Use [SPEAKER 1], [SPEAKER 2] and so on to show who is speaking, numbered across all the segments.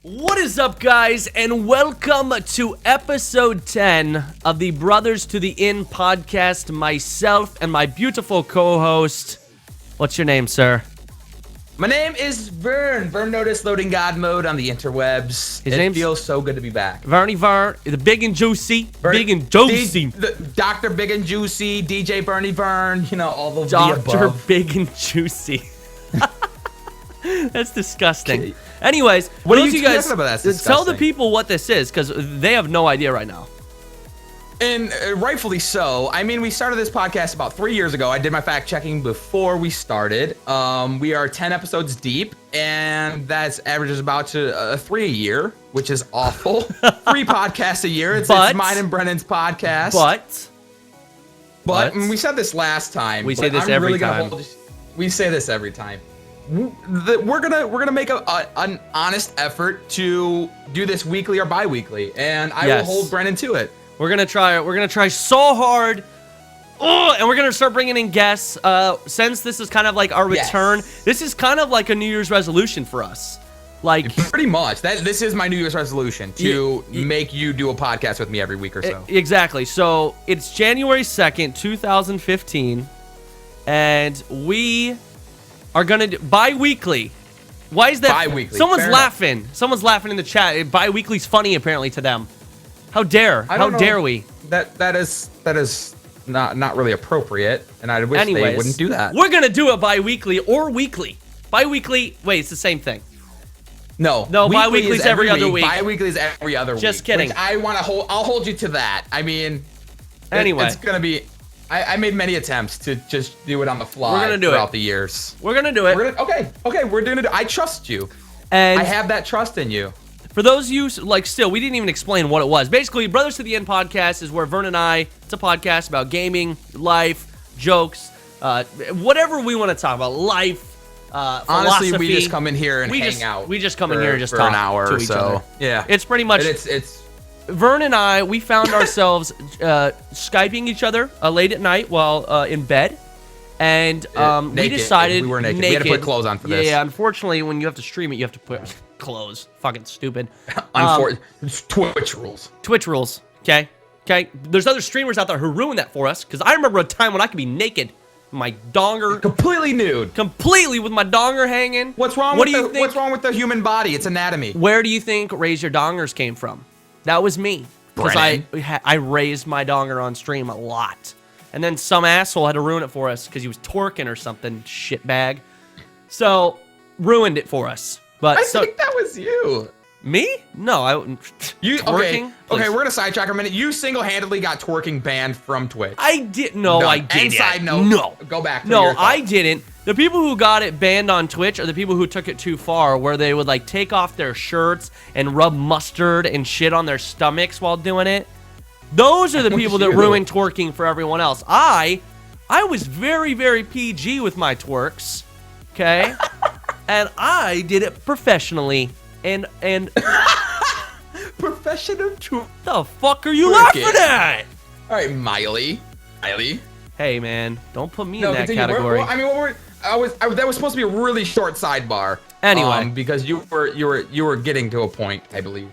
[SPEAKER 1] What is up, guys, and welcome to episode 10 of the Brothers to the Inn podcast. Myself and my beautiful co-host. What's your name, sir?
[SPEAKER 2] My name is Vern. Vern noticed loading God mode on the interwebs. It feels so good to be back.
[SPEAKER 1] Vern, the big and juicy. Big and juicy.
[SPEAKER 2] Dr. Big and Juicy, DJ Bernie Vern, you know, all of the above.
[SPEAKER 1] Dr. Big and Juicy. That's disgusting. Anyways,
[SPEAKER 2] what are
[SPEAKER 1] you guys
[SPEAKER 2] talking about? That's
[SPEAKER 1] tell the people what this is, because they have no idea right now.
[SPEAKER 2] And rightfully so. I mean, we started this podcast about 3 years ago. I did my fact checking before we started. We are 10 episodes deep, and that's averages about to 3 a year, which is awful. 3 podcasts a year. It's mine and Brennan's podcast. But we said this last time.
[SPEAKER 1] We say this every time.
[SPEAKER 2] We say this every time. We're gonna make an honest effort to do this weekly or bi-weekly, and I will hold Brennan to it.
[SPEAKER 1] We're gonna try so hard. And we're gonna start bringing in guests. Since this is kind of like our return, this is kind of like a New Year's resolution for us. Like
[SPEAKER 2] pretty much. This is my New Year's resolution to make you do a podcast with me every week or so.
[SPEAKER 1] Exactly. So it's January 2nd, 2015, and we are gonna do bi-weekly. Why is that?
[SPEAKER 2] Bi-weekly.
[SPEAKER 1] Someone's laughing. Enough. Someone's laughing in the chat. Bi-weekly's funny apparently to them. How dare? How dare we?
[SPEAKER 2] That is not really appropriate, and I wish they wouldn't do that.
[SPEAKER 1] We're gonna do it bi-weekly or weekly. Bi-weekly. Wait, it's the same thing.
[SPEAKER 2] No,
[SPEAKER 1] bi-weekly is every other week.
[SPEAKER 2] Bi-weekly is every other week.
[SPEAKER 1] Just kidding.
[SPEAKER 2] I'll hold you to that. I mean,
[SPEAKER 1] anyway,
[SPEAKER 2] it's gonna be. I made many attempts to just do it on the fly.
[SPEAKER 1] We're gonna do
[SPEAKER 2] throughout the years.
[SPEAKER 1] We're gonna do it.
[SPEAKER 2] Okay. We're doing it. I trust you,
[SPEAKER 1] and
[SPEAKER 2] I have that trust in you.
[SPEAKER 1] For those of you, we didn't even explain what it was. Basically, Brothers to the End podcast is where Vern and I, it's a podcast about gaming, life, jokes, whatever we want to talk about, life,
[SPEAKER 2] Honestly,
[SPEAKER 1] philosophy.
[SPEAKER 2] we just come in here and hang out.
[SPEAKER 1] We just come in here and just talk
[SPEAKER 2] an hour
[SPEAKER 1] to each other.
[SPEAKER 2] Yeah.
[SPEAKER 1] It's pretty much...
[SPEAKER 2] It's
[SPEAKER 1] Vern and I, we found ourselves Skyping each other late at night while in bed. And we decided...
[SPEAKER 2] We were naked. We had to put clothes on for this.
[SPEAKER 1] Yeah, unfortunately, when you have to stream it, you have to put... clothes. Fucking stupid.
[SPEAKER 2] Twitch rules.
[SPEAKER 1] Twitch rules. Okay. There's other streamers out there who ruined that for us, because I remember a time when I could be naked, my donger
[SPEAKER 2] completely nude,
[SPEAKER 1] completely with my donger hanging.
[SPEAKER 2] What's wrong with the human body? It's anatomy.
[SPEAKER 1] Where do you think raise your dongers came from? That was me, because I raised my donger on stream a lot, and then some asshole had to ruin it for us because he was twerking or something, shitbag. So ruined it for us. But
[SPEAKER 2] I think that was you.
[SPEAKER 1] Me? No,
[SPEAKER 2] you
[SPEAKER 1] twerking?
[SPEAKER 2] Okay, we're gonna sidetrack a minute. You single-handedly got twerking banned from Twitch.
[SPEAKER 1] I did. No, I didn't.
[SPEAKER 2] Side note.
[SPEAKER 1] No.
[SPEAKER 2] Go back.
[SPEAKER 1] No, I didn't. The people who got it banned on Twitch are the people who took it too far, where they would like take off their shirts and rub mustard and shit on their stomachs while doing it. Those are the people that ruined twerking for everyone else. I was very, very PG with my twerks. Okay. And I did it professionally, and
[SPEAKER 2] professional twerk.
[SPEAKER 1] The fuck are you laughing at?
[SPEAKER 2] All right, Miley.
[SPEAKER 1] Hey man, don't put me in that category.
[SPEAKER 2] That was supposed to be a really short sidebar.
[SPEAKER 1] Anyway,
[SPEAKER 2] because you were getting to a point, I believe.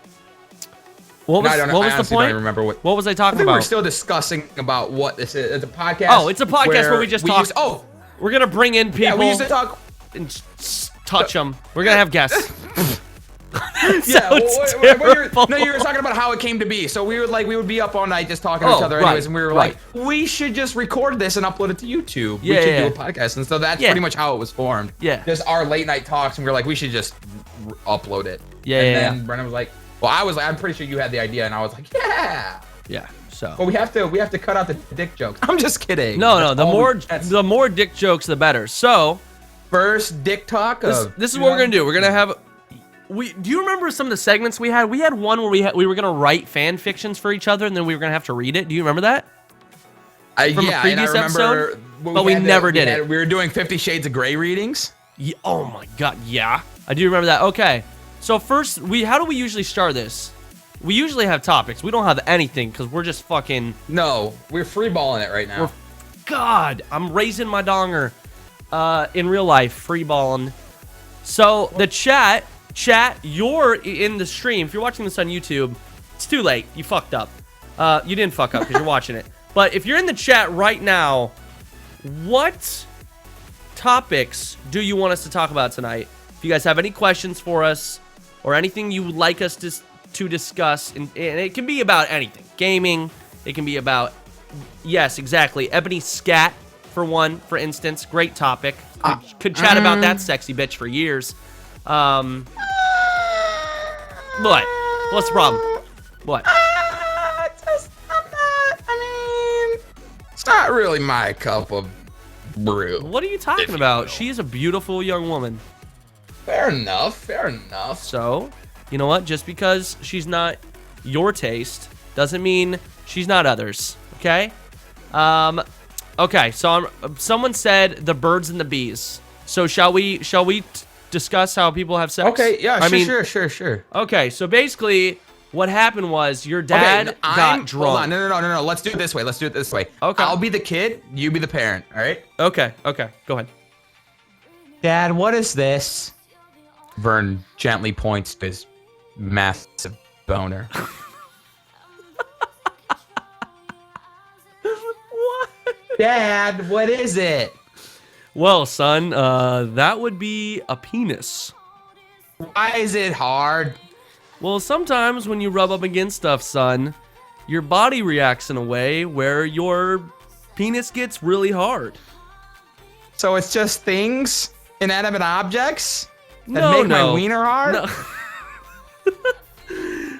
[SPEAKER 1] What was the point?
[SPEAKER 2] I don't remember what
[SPEAKER 1] was I talking about?
[SPEAKER 2] We're still discussing about what this is. It's a podcast.
[SPEAKER 1] Oh, it's a podcast where we just talk. We're gonna bring in people.
[SPEAKER 2] Yeah, we used to talk
[SPEAKER 1] and touch them. We're gonna have guests.
[SPEAKER 2] You were talking about how it came to be. So we would be up all night just talking to each other anyways, and we were like, we should just record this and upload it to YouTube. We should do a podcast. And so that's pretty much how it was formed.
[SPEAKER 1] Yeah.
[SPEAKER 2] Just our late night talks, and we were like, we should just upload it.
[SPEAKER 1] Yeah.
[SPEAKER 2] And then Brennan was like, I'm pretty sure you had the idea, and I was like, yeah.
[SPEAKER 1] Yeah. So.
[SPEAKER 2] But we have to cut out the dick jokes. I'm just kidding.
[SPEAKER 1] No. The more dick jokes, the better. So.
[SPEAKER 2] First dick talk.
[SPEAKER 1] This is what we're gonna do. We're gonna have. Do you remember some of the segments we had? We had one where we were gonna write fan fictions for each other, and then we were gonna have to read it. Do you remember that? From a previous episode? But we never did it.
[SPEAKER 2] We were doing 50 Shades of Grey readings.
[SPEAKER 1] Yeah, oh my god, yeah. I do remember that. Okay. So first, how do we usually start this? We usually have topics. We don't have anything because we're just fucking...
[SPEAKER 2] No, we're freeballing it right now.
[SPEAKER 1] God, I'm raising my donger in real life, freeballing. So the chat chat, you're in the stream. If you're watching this on YouTube, it's too late. You fucked up. You didn't fuck up because you're watching it. But if you're in the chat right now, what topics do you want us to talk about tonight? If you guys have any questions for us or anything you would like us to discuss, and it can be about anything. Gaming, it can be about, yes, exactly, Ebony Scat, for instance. Great topic. Could chat about that sexy bitch for years. What? What's the problem? What?
[SPEAKER 2] It's not really my cup of brew.
[SPEAKER 1] What are you talking about? She is a beautiful young woman.
[SPEAKER 2] Fair enough. Fair enough.
[SPEAKER 1] So, you know what? Just because she's not your taste doesn't mean she's not others. Okay? Okay. So someone said the birds and the bees. So shall we discuss how people have sex?
[SPEAKER 2] Okay. Yeah. Sure.
[SPEAKER 1] Okay. So basically, what happened was your dad got drunk.
[SPEAKER 2] Hold on. No. Let's do it this way. Okay. I'll be the kid. You be the parent. All right.
[SPEAKER 1] Okay. Go ahead.
[SPEAKER 2] Dad, what is this? Vern gently points to his massive boner.
[SPEAKER 1] What?
[SPEAKER 2] Dad, what is it?
[SPEAKER 1] Well, son, that would be a penis.
[SPEAKER 2] Why is it hard?
[SPEAKER 1] Well, sometimes when you rub up against stuff, son, your body reacts in a way where your penis gets really hard.
[SPEAKER 2] So it's just things, inanimate objects that make my wiener hard?
[SPEAKER 1] No.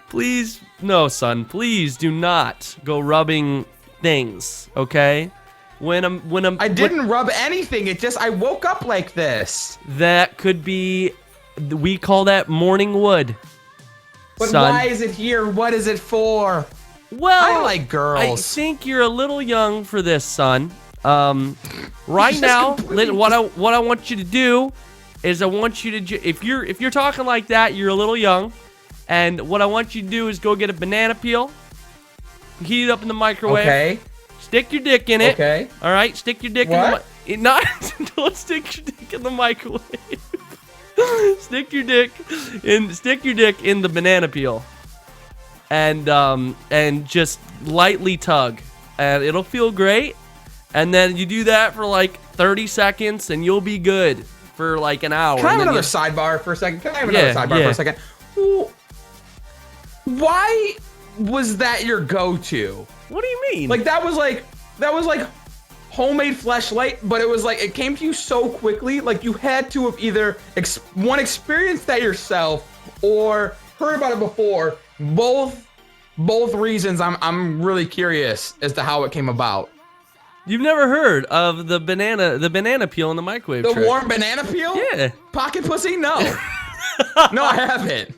[SPEAKER 1] Please, no, son. Please do not go rubbing things, okay?
[SPEAKER 2] I didn't rub anything. I woke up like this.
[SPEAKER 1] That could be, we call that morning wood.
[SPEAKER 2] But
[SPEAKER 1] son.
[SPEAKER 2] Why is it here? What is it for?
[SPEAKER 1] Well,
[SPEAKER 2] I like girls.
[SPEAKER 1] I think you're a little young for this, son. Right now, what I want you to do is I want you to, if you're talking like that, you're a little young, and what I want you to do is go get a banana peel, heat it up in the microwave.
[SPEAKER 2] Okay.
[SPEAKER 1] Stick your dick in it.
[SPEAKER 2] Okay.
[SPEAKER 1] All right. Stick your dick in the don't stick your dick in the microwave. Stick your dick in the banana peel, and just lightly tug, and it'll feel great. And then you do that for like 30 seconds, and you'll be good for like an hour.
[SPEAKER 2] Can I have another sidebar for a second? Why was that your go-to?
[SPEAKER 1] What do you mean?
[SPEAKER 2] Like that was like homemade fleshlight, but it was like it came to you so quickly. Like you had to have either experienced that yourself or heard about it before. Both reasons. I'm really curious as to how it came about.
[SPEAKER 1] You've never heard of the banana peel in the microwave?
[SPEAKER 2] The warm banana peel?
[SPEAKER 1] Yeah.
[SPEAKER 2] Pocket pussy? No. No, I haven't.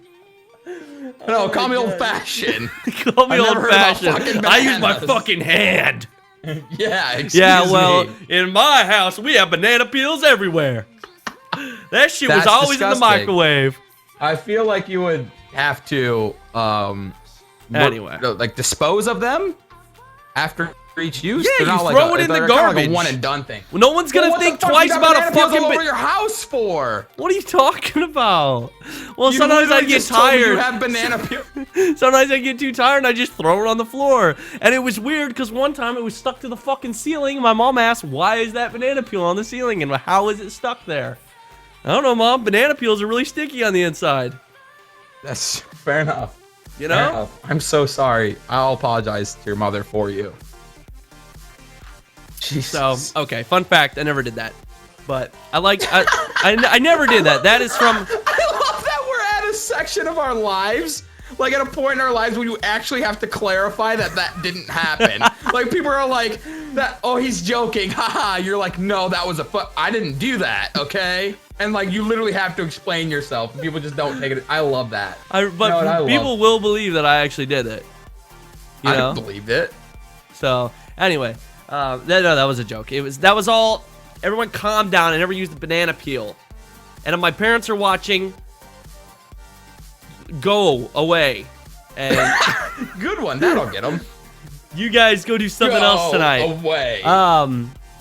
[SPEAKER 2] No, call me old-fashioned.
[SPEAKER 1] Call me old-fashioned. I use my fucking hand.
[SPEAKER 2] Yeah, excuse me.
[SPEAKER 1] In my house, we have banana peels everywhere. That shit was always in the microwave.
[SPEAKER 2] I feel like you would have to,
[SPEAKER 1] anyway,
[SPEAKER 2] like dispose of them after each use.
[SPEAKER 1] Yeah, you throw it in the garbage.
[SPEAKER 2] Like a one and done thing.
[SPEAKER 1] Well, no one's gonna think twice about a fucking.
[SPEAKER 2] What over your house for?
[SPEAKER 1] What are you talking about? Well,
[SPEAKER 2] you
[SPEAKER 1] sometimes I get tired.
[SPEAKER 2] You have banana peel.
[SPEAKER 1] Sometimes I get too tired and I just throw it on the floor. And it was weird because one time it was stuck to the fucking ceiling. My mom asked, "Why is that banana peel on the ceiling? And how is it stuck there?" I don't know, Mom. Banana peels are really sticky on the inside.
[SPEAKER 2] That's fair enough.
[SPEAKER 1] You know?
[SPEAKER 2] I'm so sorry. I'll apologize to your mother for you. Jesus.
[SPEAKER 1] So, okay, fun fact, I never did that. But I never did that. That is from...
[SPEAKER 2] I love that we're at a section of our lives, like at a point in our lives where you actually have to clarify that didn't happen. Like people are like, oh, he's joking, haha. You're like, no, that was I didn't do that, okay? And like you literally have to explain yourself. People just don't take it. I love that.
[SPEAKER 1] But people will believe that I actually did it. You know?
[SPEAKER 2] I believed it.
[SPEAKER 1] So, anyway... no, that was a joke. That was all. Everyone calm down. I never used the banana peel. And if my parents are watching, go away. And
[SPEAKER 2] good one. That'll get them.
[SPEAKER 1] You guys go do something else tonight.
[SPEAKER 2] Away.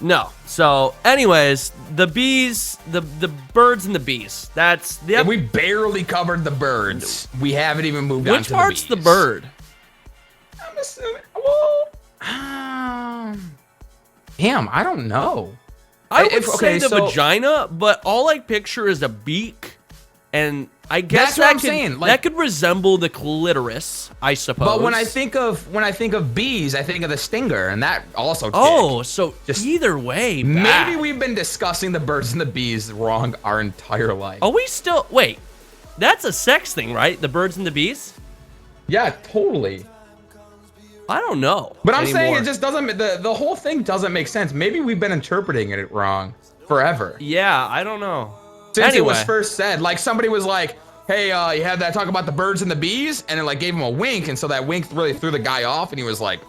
[SPEAKER 1] No. So, anyways, the bees, the birds and the bees. That's the.
[SPEAKER 2] And we barely covered the birds. We haven't even moved on to the bees.
[SPEAKER 1] Which part's the bird?
[SPEAKER 2] I'm assuming. Well, damn, I don't know.
[SPEAKER 1] I would say the vagina, but all I picture is a beak, and I guess that could resemble the clitoris, I suppose.
[SPEAKER 2] But when I think of bees, I think of the stinger, and that also.
[SPEAKER 1] Oh, so just either way,
[SPEAKER 2] maybe we've been discussing the birds and the bees wrong our entire life.
[SPEAKER 1] Are we still? Wait, that's a sex thing, right? The birds and the bees?
[SPEAKER 2] Yeah, totally.
[SPEAKER 1] I don't know.
[SPEAKER 2] But I'm saying it just doesn't. The whole thing doesn't make sense. Maybe we've been interpreting it wrong forever.
[SPEAKER 1] Yeah, I don't know.
[SPEAKER 2] Since it was first said, like somebody was like, "Hey, you had that talk about the birds and the bees," and it like gave him a wink, and so that wink really threw the guy off, and he was like,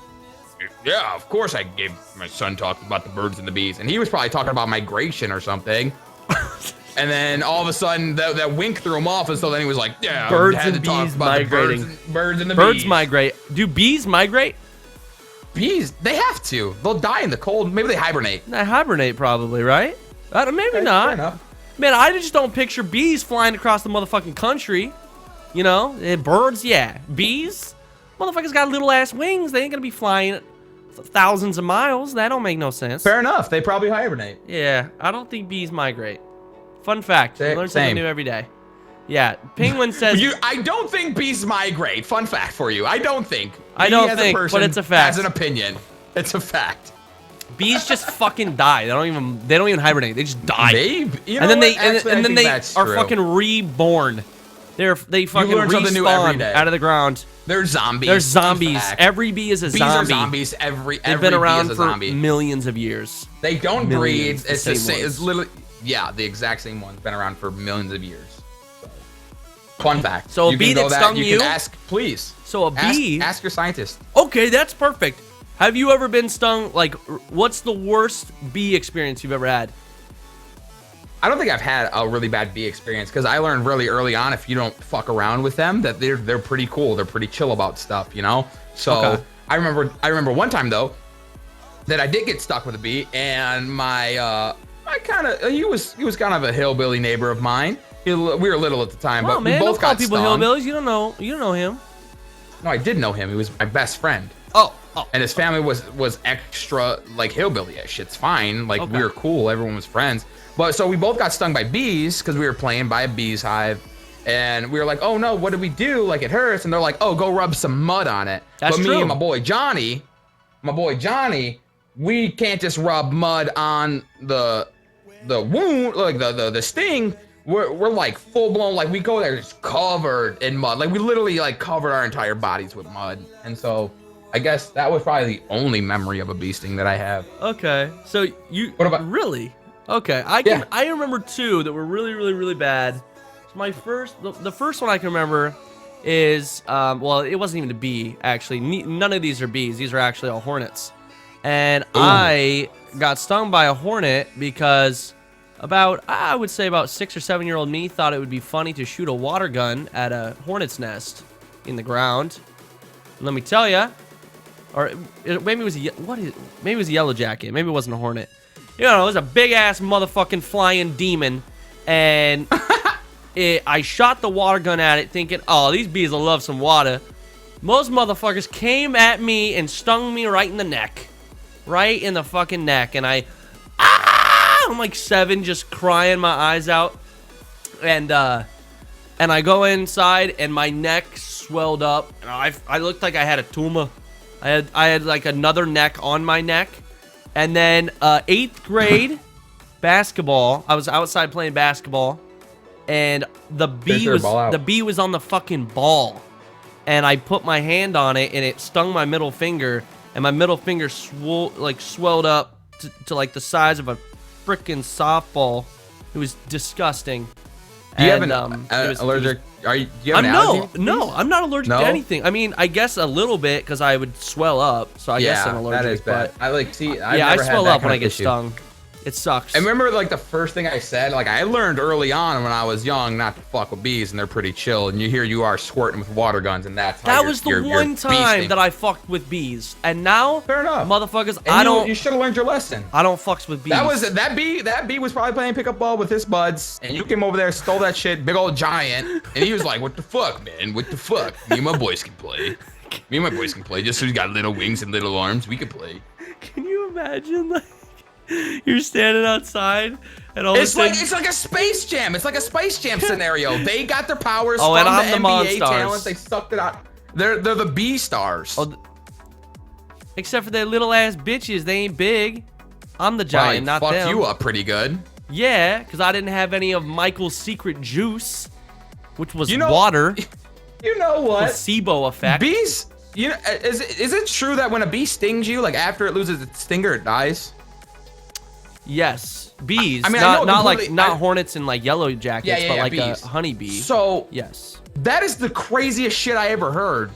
[SPEAKER 2] "Yeah, of course I gave my son talk about the birds and the bees," and he was probably talking about migration or something. And then all of a sudden, that wink threw him off, and so then he was like, "Yeah,
[SPEAKER 1] birds and bees migrating.
[SPEAKER 2] Birds and the
[SPEAKER 1] birds
[SPEAKER 2] bees
[SPEAKER 1] migrate. Do bees migrate?
[SPEAKER 2] Bees, they have to. They'll die in the cold. Maybe they hibernate.
[SPEAKER 1] They hibernate probably, right? Maybe
[SPEAKER 2] Okay,
[SPEAKER 1] not.
[SPEAKER 2] fair enough.
[SPEAKER 1] Man, I just don't picture bees flying across the motherfucking country. You know, birds, yeah. Bees, motherfuckers got little ass wings. They ain't gonna be flying thousands of miles. That don't make no sense.
[SPEAKER 2] Fair enough. They probably hibernate.
[SPEAKER 1] Yeah, I don't think bees migrate. Fun fact. You learn something new every day. Yeah, Penguin says.
[SPEAKER 2] I don't think bees migrate. Fun fact for you. I don't think.
[SPEAKER 1] I don't think, but it's a fact.
[SPEAKER 2] Has an opinion. It's a fact.
[SPEAKER 1] Bees just fucking die. They don't even hibernate. They just die.
[SPEAKER 2] Maybe. You know
[SPEAKER 1] and then
[SPEAKER 2] what?
[SPEAKER 1] they are fucking reborn. They fucking respawn out of the ground.
[SPEAKER 2] They're zombies.
[SPEAKER 1] They're zombies. Every bee is a zombie.
[SPEAKER 2] Bees are zombies.
[SPEAKER 1] They've been around for millions of years.
[SPEAKER 2] They don't breed. It's the same. It's literally the exact same one. Been around for millions of years. So, fun fact.
[SPEAKER 1] So a bee that stung you?
[SPEAKER 2] You can ask, please.
[SPEAKER 1] So a bee.
[SPEAKER 2] Ask your scientist.
[SPEAKER 1] Okay, that's perfect. Have you ever been stung? Like, what's the worst bee experience you've ever had?
[SPEAKER 2] I don't think I've had a really bad bee experience because I learned really early on if you don't fuck around with them that they're pretty cool. They're pretty chill about stuff, you know. So okay. I remember one time though that I did get stuck with a bee, and he was kind of a hillbilly neighbor of mine. We were little at the time, but
[SPEAKER 1] man,
[SPEAKER 2] we both got
[SPEAKER 1] people
[SPEAKER 2] stung.
[SPEAKER 1] Hillbillies. You don't know him.
[SPEAKER 2] No, I did know him. He was my best friend.
[SPEAKER 1] Oh.
[SPEAKER 2] And his family was extra like hillbilly-ish. It's fine. Like we were cool. Everyone was friends. But so we both got stung by bees because we were playing by a bee's hive, and we were like, "Oh no, what do we do? Like it hurts." And they're like, "Oh, go rub some mud on it."
[SPEAKER 1] That's true.
[SPEAKER 2] Me and my boy Johnny, we can't just rub mud on the wound, like the sting. We're like full blown, like we go there just covered in mud. Like we literally like covered our entire bodies with mud. And so I guess that was probably the only memory of a bee sting that I have.
[SPEAKER 1] Okay, so what about really? Okay, I remember two that were really, really, really bad. So the first one I can remember is well, it wasn't even a bee actually. None of these are bees. These are actually all hornets. And I got stung by a hornet because I would say about 6 or 7 year old me thought it would be funny to shoot a water gun at a hornet's nest in the ground. Let me tell you. Or maybe it was a yellow jacket. Maybe it wasn't a hornet. You know, it was a big ass motherfucking flying demon, and I shot the water gun at it, thinking, "Oh, these bees will love some water." Most motherfuckers came at me and stung me right in the neck, right in the fucking neck, and I'm like 7, just crying my eyes out, and I go inside, and my neck swelled up, and I looked like I had a tumor. I had like another neck on my neck. And then 8th grade basketball, I was outside playing basketball, and the bee was on the fucking ball, and I put my hand on it, and it stung my middle finger, and my middle finger swelled up to like the size of a freaking softball. It was disgusting.
[SPEAKER 2] Do you have an allergic? Do you have an allergy?
[SPEAKER 1] No, I'm not allergic to anything. I mean, I guess a little bit because I would swell up, so I guess I'm allergic.
[SPEAKER 2] That is bad.
[SPEAKER 1] I swell up when I get stung. It sucks.
[SPEAKER 2] I remember like the first thing I said, like I learned early on when I was young not to fuck with bees, and they're pretty chill. And you are squirting with water guns, and that's how
[SPEAKER 1] that was the one time that I fucked with bees, and now,
[SPEAKER 2] fair enough,
[SPEAKER 1] motherfuckers,
[SPEAKER 2] and you should have learned your lesson.
[SPEAKER 1] I don't fucks with bees.
[SPEAKER 2] That bee was probably playing pickup ball with his buds, and you came over there, stole that shit, big old giant, and he was like, "What the fuck, man? What the fuck? Me and my boys can play. Me and my boys can play. Just so he's got little wings and little arms, we can play."
[SPEAKER 1] Can you imagine, like, you're standing outside and all
[SPEAKER 2] it's like a Space Jam. It's like a Space Jam scenario. They got their powers
[SPEAKER 1] from
[SPEAKER 2] the
[SPEAKER 1] NBA
[SPEAKER 2] talent. They sucked it out. They're the B stars.
[SPEAKER 1] Oh, except for their little ass bitches. They ain't big. I'm the giant, not them.
[SPEAKER 2] Fuck you up pretty good.
[SPEAKER 1] Yeah, because I didn't have any of Michael's secret juice, which was water.
[SPEAKER 2] You know what?
[SPEAKER 1] Placebo effect.
[SPEAKER 2] Bees. You know, is it true that when a bee stings you, like after it loses its stinger, it dies?
[SPEAKER 1] Yes, bees.
[SPEAKER 2] I mean,
[SPEAKER 1] not hornets and like yellow jackets, but like
[SPEAKER 2] bees.
[SPEAKER 1] a honeybee.
[SPEAKER 2] So
[SPEAKER 1] yes,
[SPEAKER 2] that is the craziest shit I ever heard.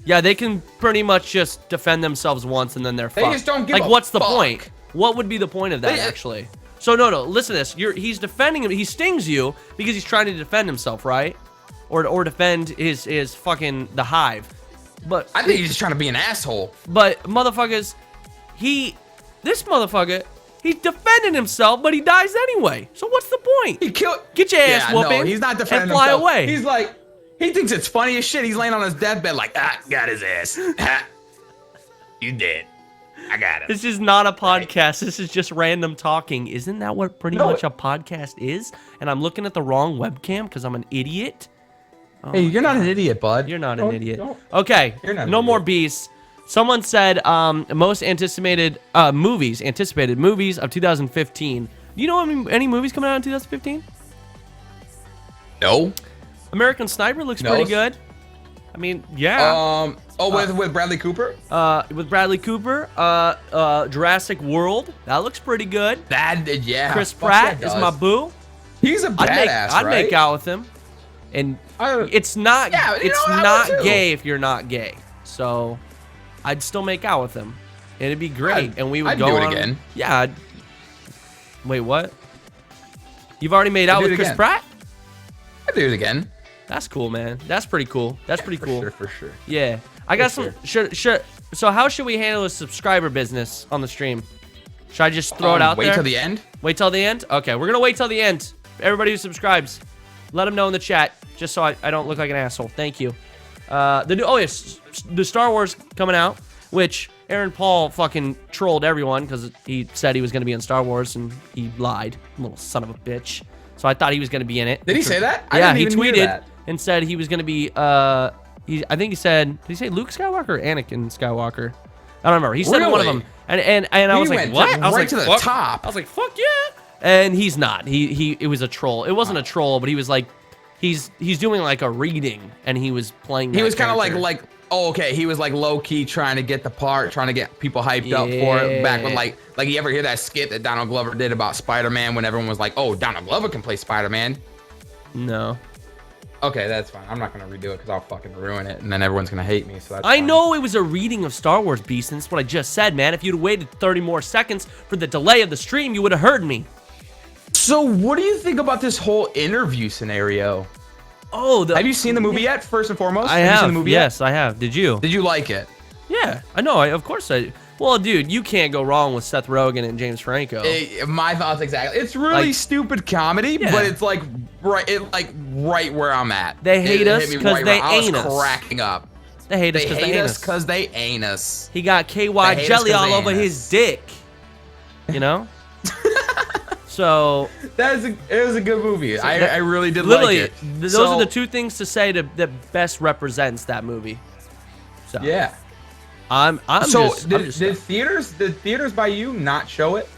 [SPEAKER 1] Yeah, they can pretty much just defend themselves once and then they're fucked.
[SPEAKER 2] They just don't give
[SPEAKER 1] like,
[SPEAKER 2] a
[SPEAKER 1] what's the
[SPEAKER 2] fuck.
[SPEAKER 1] point? What would be the point of that actually? So no, listen to this. He's defending him. He stings you because he's trying to defend himself, right? Or defend his fucking the hive. But
[SPEAKER 2] I think he's just trying to be an asshole.
[SPEAKER 1] But motherfuckers, this motherfucker. He's defending himself, but he dies anyway. So what's the point? Get your ass whooping.
[SPEAKER 2] No, he's not defending
[SPEAKER 1] and fly
[SPEAKER 2] himself.
[SPEAKER 1] away.
[SPEAKER 2] He's like, he thinks it's funny as shit. He's laying on his deathbed like, got his ass. You dead. I got him.
[SPEAKER 1] This is not a podcast. This is just random talking. Isn't that what pretty much a podcast is? And I'm looking at the wrong webcam because I'm an idiot.
[SPEAKER 2] Oh hey, you're not an idiot, bud.
[SPEAKER 1] You're not an idiot. Okay, no more beasts. Someone said most anticipated movies of 2015. Do you know any movies coming out in 2015?
[SPEAKER 2] No.
[SPEAKER 1] American Sniper looks pretty good. I mean, yeah.
[SPEAKER 2] With Bradley Cooper?
[SPEAKER 1] With Bradley Cooper. Jurassic World. That looks pretty good.
[SPEAKER 2] Yeah.
[SPEAKER 1] Chris Pratt is my boo.
[SPEAKER 2] He's a badass,
[SPEAKER 1] I'd make out with him. And it's not gay if you're not gay. So I'd still make out with him. It'd be great. And we would
[SPEAKER 2] I'd
[SPEAKER 1] go
[SPEAKER 2] do it
[SPEAKER 1] on.
[SPEAKER 2] Again.
[SPEAKER 1] Yeah. Wait, what? You've already made out with Chris Pratt?
[SPEAKER 2] I'd do it again.
[SPEAKER 1] That's cool, man. That's pretty cool. That's pretty cool.
[SPEAKER 2] For sure.
[SPEAKER 1] Yeah. I got some. So how should we handle the subscriber business on the stream? Should I just throw it out there?
[SPEAKER 2] Wait till the end?
[SPEAKER 1] Wait till the end? Okay, we're going to wait till the end. Everybody who subscribes, let them know in the chat, just so I don't look like an asshole. Thank you. The Star Wars coming out, which Aaron Paul fucking trolled everyone because he said he was going to be in Star Wars and he lied. Little son of a bitch. So I thought he was going to be in it.
[SPEAKER 2] Did he say that?
[SPEAKER 1] Yeah, he tweeted and said he was going to be, I think he said, did he say Luke Skywalker or Anakin Skywalker? I don't remember. He said one of them. And I was like, what? I was like,
[SPEAKER 2] to the top.
[SPEAKER 1] I was like, fuck yeah. And he's not. It was a troll. It wasn't a troll, but he was like, he's doing like a reading and he was playing that
[SPEAKER 2] He was kind of
[SPEAKER 1] character.
[SPEAKER 2] he was like low key trying to get the part, trying to get people hyped up for it. Back when like you ever hear that skit that Donald Glover did about Spider-Man when everyone was like, oh, Donald Glover can play Spider-Man?
[SPEAKER 1] No.
[SPEAKER 2] Okay, that's fine. I'm not gonna redo it because I'll fucking ruin it, and then everyone's gonna hate me. So that's
[SPEAKER 1] I
[SPEAKER 2] fine.
[SPEAKER 1] know it was a reading of Star Wars Beast, and that's what I just said, man. If you'd waited 30 more seconds for the delay of the stream, you would have heard me.
[SPEAKER 2] So what do you think about this whole interview scenario?
[SPEAKER 1] Oh,
[SPEAKER 2] have you seen the movie yet? First and foremost,
[SPEAKER 1] I have.
[SPEAKER 2] You seen the movie
[SPEAKER 1] yes, I have. Did you?
[SPEAKER 2] Did you like it?
[SPEAKER 1] Yeah, I know. Of course I. Well, dude, you can't go wrong with Seth Rogen and James Franco.
[SPEAKER 2] My thoughts exactly. It's really stupid comedy, but it's like right where I'm at.
[SPEAKER 1] They hate us because they ain't us.
[SPEAKER 2] I was cracking up.
[SPEAKER 1] They hate us
[SPEAKER 2] because they ain't us.
[SPEAKER 1] He got KY jelly all over his dick. You know. So
[SPEAKER 2] it was a good movie. I really did like it.
[SPEAKER 1] Those are the two things to say that best represents that movie. So
[SPEAKER 2] yeah. Did theaters by you not show it?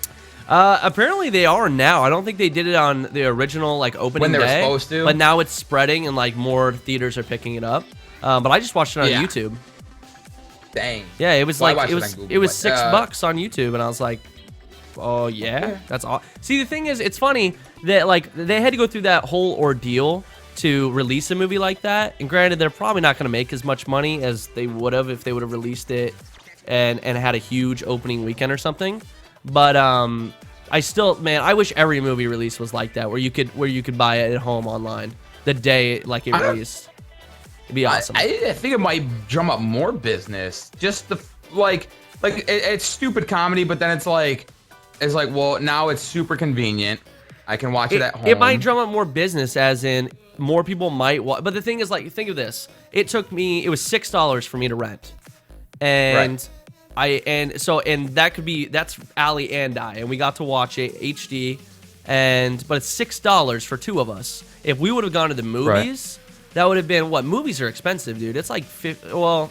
[SPEAKER 1] Apparently they are now. I don't think they did it on the original opening
[SPEAKER 2] when they
[SPEAKER 1] day,
[SPEAKER 2] were supposed to.
[SPEAKER 1] But now it's spreading and more theaters are picking it up. But I just watched it on YouTube.
[SPEAKER 2] Dang.
[SPEAKER 1] Yeah, it was it was $6 on YouTube, and I was like, oh yeah, that's all. See, the thing is, it's funny that they had to go through that whole ordeal to release a movie like that. And granted, they're probably not going to make as much money as they would have if they would have released it and had a huge opening weekend or something. But I still, man, I wish every movie release was like that, where you could buy it at home online the day like it released. It'd be awesome.
[SPEAKER 2] I think it might drum up more business. Just the it's stupid comedy, but then it's like, well, now it's super convenient. I can watch it at home.
[SPEAKER 1] It might drum up more business, as in more people might watch. But the thing is, like, think of this. It was $6 for me to rent, and that's Ali and I, and we got to watch it HD, but it's $6 for two of us. If we would have gone to the movies, that would have been what? Movies are expensive, dude. It's like
[SPEAKER 2] but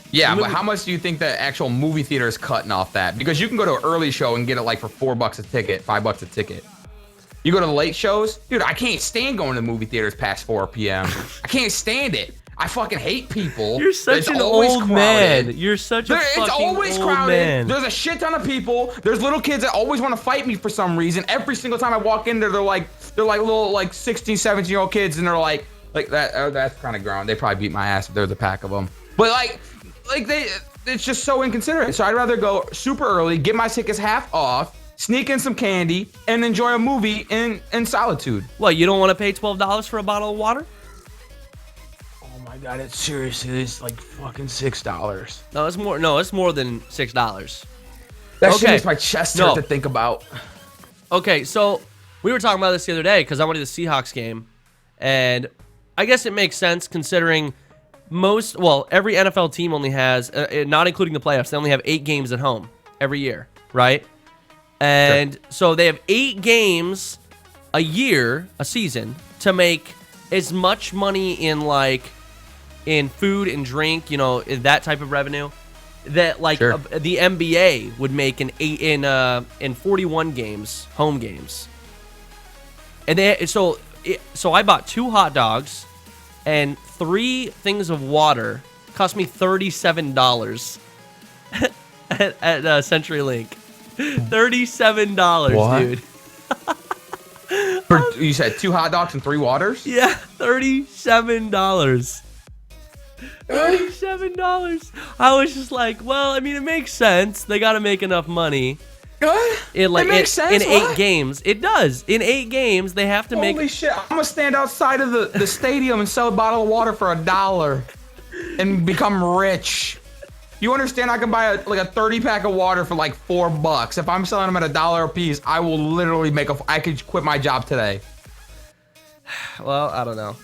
[SPEAKER 2] how much do you think the actual movie theater is cutting off that? Because you can go to an early show and get it like for $4 a ticket, $5 a ticket. You go to the late shows, dude. I can't stand going to movie theaters past 4 p.m. I can't stand it. I fucking hate people.
[SPEAKER 1] You're such an old man. You're such a fucking old man.
[SPEAKER 2] There's a shit ton of people. There's little kids that always want to fight me for some reason. Every single time I walk in there, they're like little 16, 17-year-old kids, and they're like that. Oh, that's kind of grown. They probably beat my ass if there's a pack of them. But it's just so inconsiderate. So I'd rather go super early, get my tickets half off, sneak in some candy, and enjoy a movie in solitude.
[SPEAKER 1] What, you don't want to pay $12 for a bottle of water?
[SPEAKER 2] Oh my god, it's like fucking $6.
[SPEAKER 1] No, it's more than $6.
[SPEAKER 2] That shit makes my chest hurt to think about.
[SPEAKER 1] Okay, so we were talking about this the other day because I went to the Seahawks game, and I guess it makes sense considering every NFL team only has, not including the playoffs, they only have 8 games at home every year, right? And so they have 8 games a season, to make as much money in food and drink, in that type of revenue, that the NBA would make in 41 games, home games. And so I bought 2 hot dogs and 3 things of water. Cost me $37 at CenturyLink. $37, dude.
[SPEAKER 2] You said 2 hot dogs and 3 waters?
[SPEAKER 1] Yeah, $37. $37. I was just like, well, I mean, it makes sense. They got to make enough money.
[SPEAKER 2] It makes sense.
[SPEAKER 1] In 8 games. It does. In 8 games, they have to make...
[SPEAKER 2] Holy shit, I'm going to stand outside of the stadium and sell a bottle of water for $1 and become rich. You understand? I can buy a 30-pack of water for like $4. If I'm selling them at $1 a piece, I will literally I could quit my job today.
[SPEAKER 1] Well, I don't know.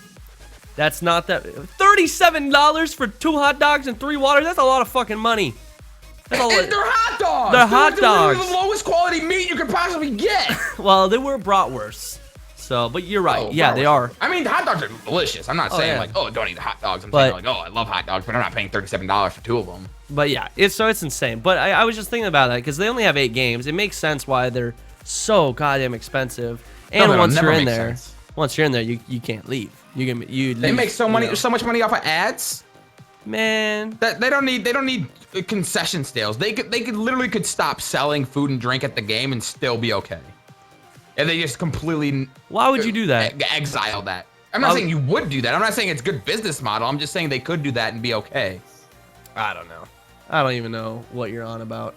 [SPEAKER 1] That's not that... $37 for 2 hot dogs and 3 waters? That's a lot of fucking money.
[SPEAKER 2] And they're hot dogs!
[SPEAKER 1] They're hot dogs!
[SPEAKER 2] They're the lowest quality meat you could possibly get!
[SPEAKER 1] Well, they were bratwursts. So, but you're right. Yeah, they are.
[SPEAKER 2] I mean, hot dogs are delicious. I'm not saying don't eat hot dogs. I'm saying I love hot dogs, but I'm not paying $37 for 2 of them.
[SPEAKER 1] But yeah, it's insane. But I was just thinking about that because they only have 8 games. It makes sense why they're so goddamn expensive. And once you're in there, you can't leave. They
[SPEAKER 2] make so much money off of ads.
[SPEAKER 1] Man,
[SPEAKER 2] they don't need concession sales. They could stop selling food and drink at the game and still be okay. And they just completely...
[SPEAKER 1] Why would you do that?
[SPEAKER 2] Exile that. I'm not saying you would do that. I'm not saying it's a good business model. I'm just saying they could do that and be okay.
[SPEAKER 1] I don't know. I don't even know what you're on about.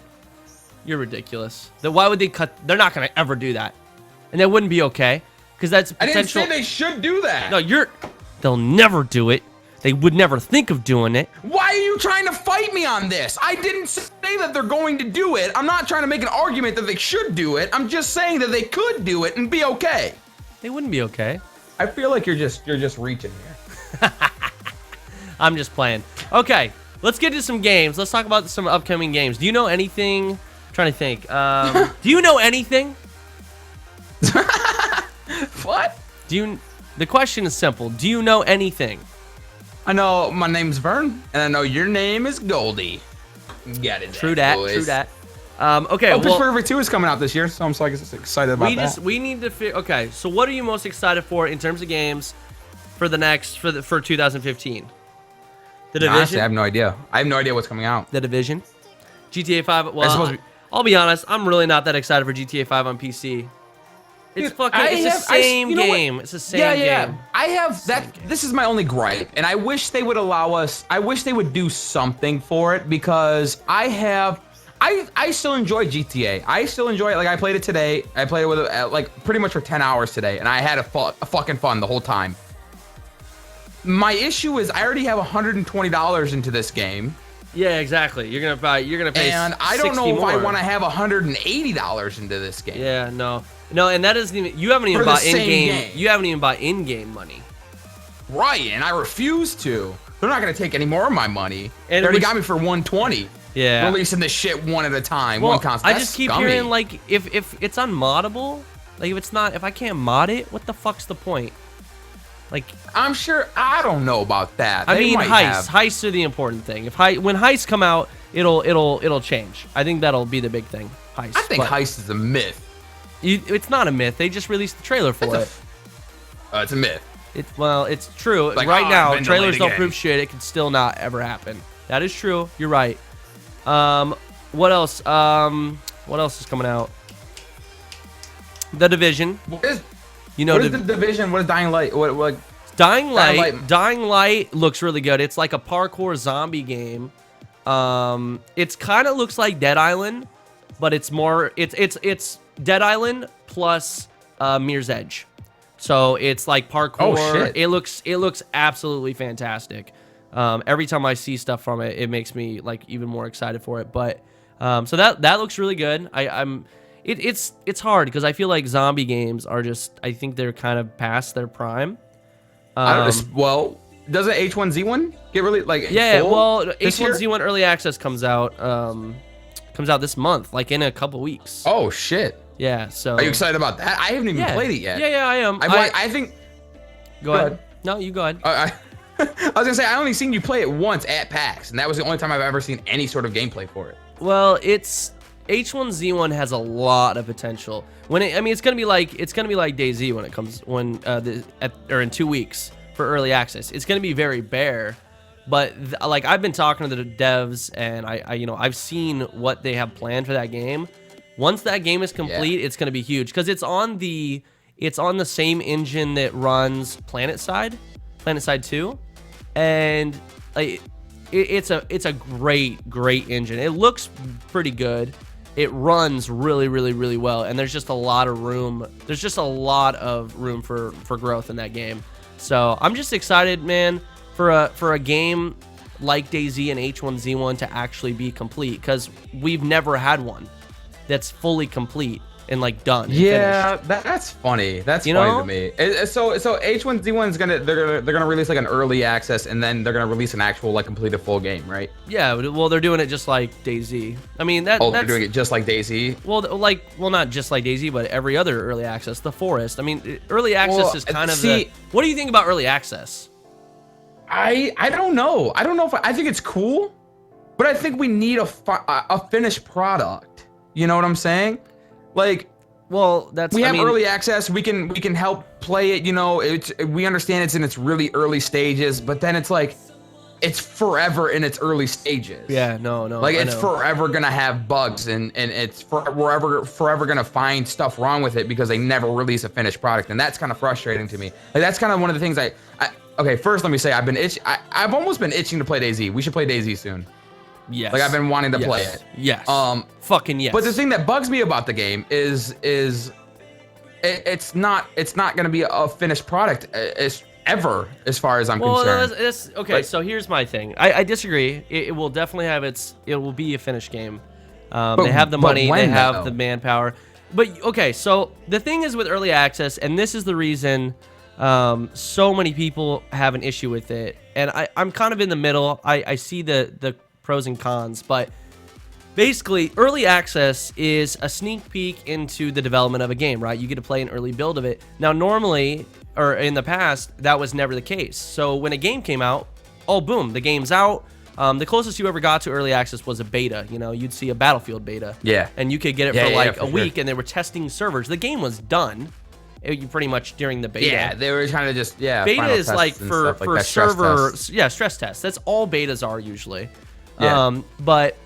[SPEAKER 1] You're ridiculous. Then why would they cut? They're not going to ever do that. And that wouldn't be okay. Because that's potential...
[SPEAKER 2] I didn't say they should do that.
[SPEAKER 1] No, they'll never do it. They would never think of doing it.
[SPEAKER 2] Why are you trying to fight me on this? I didn't say that they're going to do it. I'm not trying to make an argument that they should do it. I'm just saying that they could do it and be okay.
[SPEAKER 1] They wouldn't be okay.
[SPEAKER 2] I feel like you're just reaching here.
[SPEAKER 1] I'm just playing. Okay, let's get to some games. Let's talk about some upcoming games. Do you know anything? I'm trying to think. Do you know anything?
[SPEAKER 2] What?
[SPEAKER 1] The question is simple. Do you know anything?
[SPEAKER 2] I know my name's Vern, and I know your name is Goldie. Get it?
[SPEAKER 1] True that.
[SPEAKER 2] Boys.
[SPEAKER 1] True that. Okay.
[SPEAKER 2] Pitch Perfect 2 is coming out this year, so I'm so excited about that.
[SPEAKER 1] We need to figure. Okay, so what are you most excited for in terms of games for 2015? The Division.
[SPEAKER 2] Honestly, I have no idea. I have no idea what's coming out.
[SPEAKER 1] The Division. GTA 5. Well, I'll be honest. I'm really not that excited for GTA 5 on PC. It's fucking. It's the same game. It's the same game.
[SPEAKER 2] Yeah. I have that. This is my only gripe, and I wish they would allow us. I wish they would do something for it because I I still enjoy GTA. I still enjoy it. Like, I played it today. I played it with like pretty much for 10 hours today, and I had a fucking fun the whole time. My issue is I already have $120 into this game.
[SPEAKER 1] Yeah, exactly. You're gonna pay.
[SPEAKER 2] And I don't know if
[SPEAKER 1] more.
[SPEAKER 2] I want to have $180 into this game.
[SPEAKER 1] Yeah, no, and that isn't even. You haven't even bought in-game. You haven't even bought in-game money.
[SPEAKER 2] Right, and I refuse to. They're not gonna take any more of my money.
[SPEAKER 1] And
[SPEAKER 2] they already got me for 120.
[SPEAKER 1] Yeah.
[SPEAKER 2] Releasing this shit one at a time.
[SPEAKER 1] Well,
[SPEAKER 2] one constant.
[SPEAKER 1] I just keep
[SPEAKER 2] scummy.
[SPEAKER 1] hearing like if it's unmoddable, like if I can't mod it, what the fuck's the point? Like,
[SPEAKER 2] I'm sure. I don't know about that.
[SPEAKER 1] I mean, heists are the important thing. When heists come out, it'll change. I think that'll be the big thing. Heist.
[SPEAKER 2] I think heist is a myth.
[SPEAKER 1] It's not a myth. They just released the trailer for it.
[SPEAKER 2] It's a myth.
[SPEAKER 1] It's true.
[SPEAKER 2] Like,
[SPEAKER 1] right now,
[SPEAKER 2] been
[SPEAKER 1] trailers don't
[SPEAKER 2] again.
[SPEAKER 1] prove shit. It can still not ever happen. That is true. You're right. What else? What else is coming out? The Division.
[SPEAKER 2] What is the Division? What is Dying Light? What?
[SPEAKER 1] Dying Light looks really good. It's like a parkour zombie game. It's kind of looks like Dead Island, but it's more. It's Dead Island plus Mirror's Edge. So it's like parkour.
[SPEAKER 2] Oh, shit.
[SPEAKER 1] It looks absolutely fantastic. Every time I see stuff from it, it makes me like even more excited for it. But so that looks really good. It's hard because I feel like zombie games are just, I think they're kind of past their prime.
[SPEAKER 2] Well, doesn't H1Z1 get really like?
[SPEAKER 1] Yeah,
[SPEAKER 2] full
[SPEAKER 1] well,
[SPEAKER 2] this year?
[SPEAKER 1] H1Z1 early access comes out this month, like in a couple weeks.
[SPEAKER 2] Oh shit!
[SPEAKER 1] Yeah, so
[SPEAKER 2] are you excited about that? I haven't even played it yet.
[SPEAKER 1] Yeah, I am.
[SPEAKER 2] I think.
[SPEAKER 1] Go ahead. No, you go ahead.
[SPEAKER 2] I was gonna say I only seen you play it once at PAX, and that was the only time I've ever seen any sort of gameplay for it.
[SPEAKER 1] Well, H1Z1 has a lot of potential. It's gonna be like DayZ when it comes or in 2 weeks for early access. It's gonna be very bare, but like I've been talking to the devs and I've seen what they have planned for that game. Once that game is complete, it's gonna be huge because it's on the same engine that runs PlanetSide 2, and like it's a great engine. It looks pretty good. It runs really, really, really well, and there's just a lot of room. There's just a lot of room for growth in that game. So I'm just excited, man, for a game like DayZ and H1Z1 to actually be complete, because we've never had one that's fully complete and like done.
[SPEAKER 2] Yeah, that's funny. That's funny to me. So H1Z1 is they're gonna release like an early access, and then they're gonna release an actual like completed full game, right?
[SPEAKER 1] Yeah, well they're doing it just like DayZ. I mean they're
[SPEAKER 2] doing it just like DayZ.
[SPEAKER 1] Well, not just like DayZ, but every other early access. The Forest. I mean, early access is kind of What do you think about early access?
[SPEAKER 2] I don't know. I don't know if I think it's cool, but I think we need a finished product. You know what I'm saying? Like,
[SPEAKER 1] well, we
[SPEAKER 2] have early access. We can help play it. You know, we understand it's in its really early stages, but then it's like, it's forever in its early stages.
[SPEAKER 1] Yeah, no.
[SPEAKER 2] Like it's forever gonna have bugs, and it's forever gonna find stuff wrong with it because they never release a finished product, and that's kind of frustrating to me. Like that's kind of one of the things okay, first let me say I've almost been itching to play DayZ. We should play DayZ soon.
[SPEAKER 1] Yes.
[SPEAKER 2] Like I've been wanting to play it.
[SPEAKER 1] Yes. Fucking yes.
[SPEAKER 2] But the thing that bugs me about the game is it's not gonna be a finished product ever, as far as I'm concerned.
[SPEAKER 1] Okay. So here's my thing. I disagree. It will definitely have it will be a finished game. They have the money. They have the manpower. But okay. So the thing is with early access, and this is the reason so many people have an issue with it, and I'm kind of in the middle. I see the pros and cons, but basically early access is a sneak peek into the development of a game, right? You get to play an early build of it. Now normally, or in the past, that was never the case. So when a game came out, oh boom, the game's out. The closest you ever got to early access was a beta. You know, you'd see a Battlefield beta, and you could get it for a week, and they were testing servers. The game was done pretty much during the beta.
[SPEAKER 2] Yeah, they were trying to just
[SPEAKER 1] beta is like for server stress tests. That's all betas are usually. But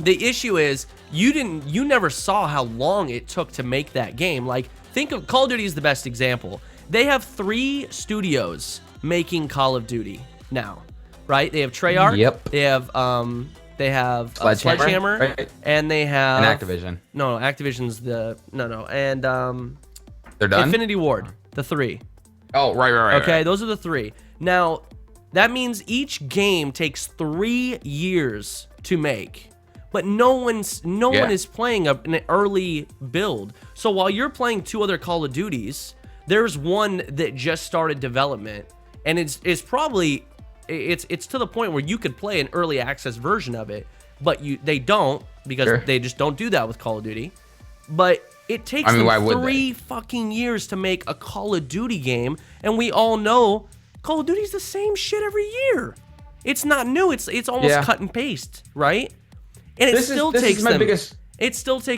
[SPEAKER 1] the issue is you never saw how long it took to make that game. Like, think of Call of Duty is the best example. They have 3 studios making Call of Duty now, right? They have Treyarch, they have They have
[SPEAKER 2] Sledgehammer,
[SPEAKER 1] Sledgehammer,
[SPEAKER 2] right?
[SPEAKER 1] and they have
[SPEAKER 2] And Activision.
[SPEAKER 1] No, Activision's the and
[SPEAKER 2] They're done.
[SPEAKER 1] Infinity Ward, the 3.
[SPEAKER 2] Oh, right.
[SPEAKER 1] Okay,
[SPEAKER 2] Right.
[SPEAKER 1] those are the 3. Now, that means each game takes 3 years to make. But no one is playing an early build. So while you're playing 2 other Call of Duties, there's one that just started development, and it's probably it's to the point where you could play an early access version of it, but they don't, because they just don't do that with Call of Duty. But it takes them 3 fucking years to make a Call of Duty game, and we all know Call of Duty's the same shit every year. It's not new. It's almost cut and paste, right? And it still takes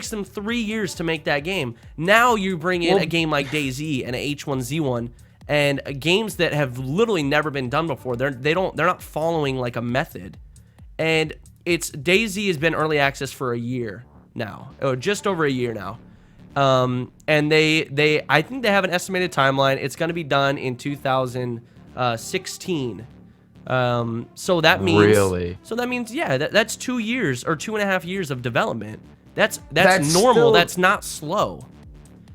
[SPEAKER 1] them 3 years to make that game. Now you bring in a game like DayZ and H1Z1 and games that have literally never been done before. They're not following like a method. And DayZ has been early access for a year now, or just over a year now. And I think they have an estimated timeline. It's going to be done in 2016. So that means that's 2 years or 2.5 years of development. That's normal. That's not slow.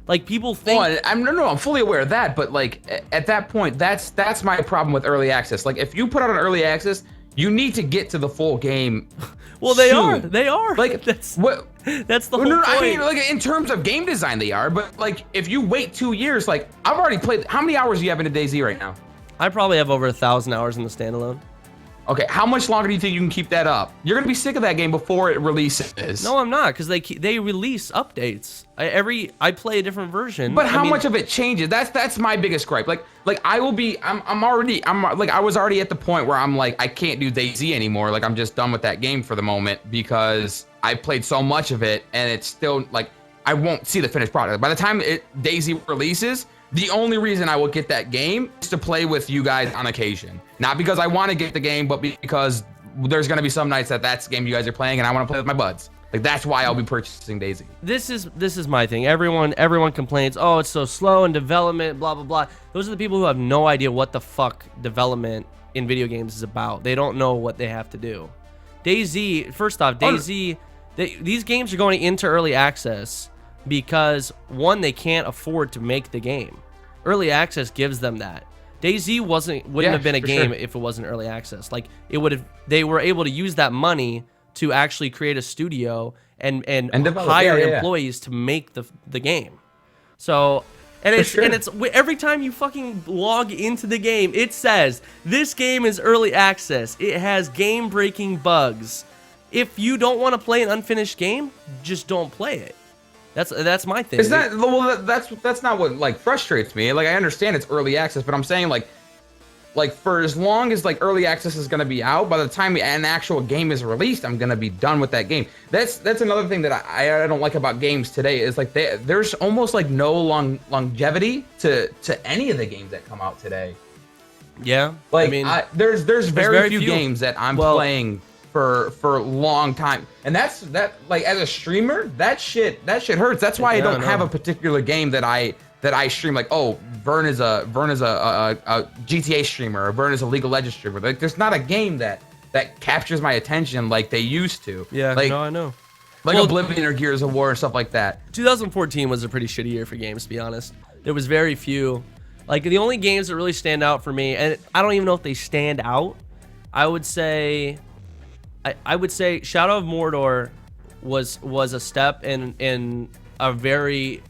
[SPEAKER 1] Like, people think.
[SPEAKER 2] I'm fully aware of that, but like at that point, that's my problem with early access. Like, if you put out an early access, you need to get to the full game.
[SPEAKER 1] Well, they are. Like, that's the whole point.
[SPEAKER 2] I mean, like, in terms of game design, they are. But like, if you wait 2 years, like, I've already played. How many hours do you have into DayZ right now?
[SPEAKER 1] I probably have over 1,000 hours in the standalone.
[SPEAKER 2] Okay, how much longer do you think you can keep that up? You're gonna be sick of that game before it releases.
[SPEAKER 1] No, I'm not, because they release updates. I play a different version.
[SPEAKER 2] But how much of it changes? That's my biggest gripe. Like I was already at the point where I'm like, I can't do DayZ anymore. Like, I'm just done with that game for the moment, because I played so much of it, and it's still like, I won't see the finished product. By the time DayZ releases, the only reason I will get that game is to play with you guys on occasion. Not because I want to get the game, but because there's going to be some nights that's the game you guys are playing, and I want to play with my buds. Like, that's why I'll be purchasing DayZ.
[SPEAKER 1] This is my thing. Everyone complains, oh, it's so slow in development, blah, blah, blah. Those are the people who have no idea what the fuck development in video games is about. They don't know what they have to do. DayZ, first off, DayZ, these games are going into early access because, one, they can't afford to make the game. Early access gives them that. DayZ wouldn't have been a game if it wasn't early access. Like, they were able to use that money to actually create a studio and hire employees to make the game. So, and it's every time you fucking log into the game, it says this game is early access. It has game-breaking bugs. If you don't want to play an unfinished game, just don't play it. That's my thing.
[SPEAKER 2] That's not what like frustrates me. Like, I understand it's early access, but I'm saying like for as long as like early access is gonna be out, by the time an actual game is released, I'm gonna be done with that game. That's another thing that I don't like about games today, is like there's almost like no longevity to any of the games that come out today.
[SPEAKER 1] Yeah,
[SPEAKER 2] like, I mean, there's very few games that I'm playing for a long time, and that's like, as a streamer, that shit hurts. That's why I don't have a particular game that I stream. Like, oh, Vern is a GTA streamer, or Vern is a League of Legends streamer. Like, there's not a game that captures my attention like they used to.
[SPEAKER 1] Yeah,
[SPEAKER 2] like,
[SPEAKER 1] no, I know.
[SPEAKER 2] Like, Oblivion or Gears of War and stuff like that.
[SPEAKER 1] 2014 was a pretty shitty year for games, to be honest. There was very few. Like, the only games that really stand out for me, and I don't even know if they stand out, I would say Shadow of Mordor was a step in a very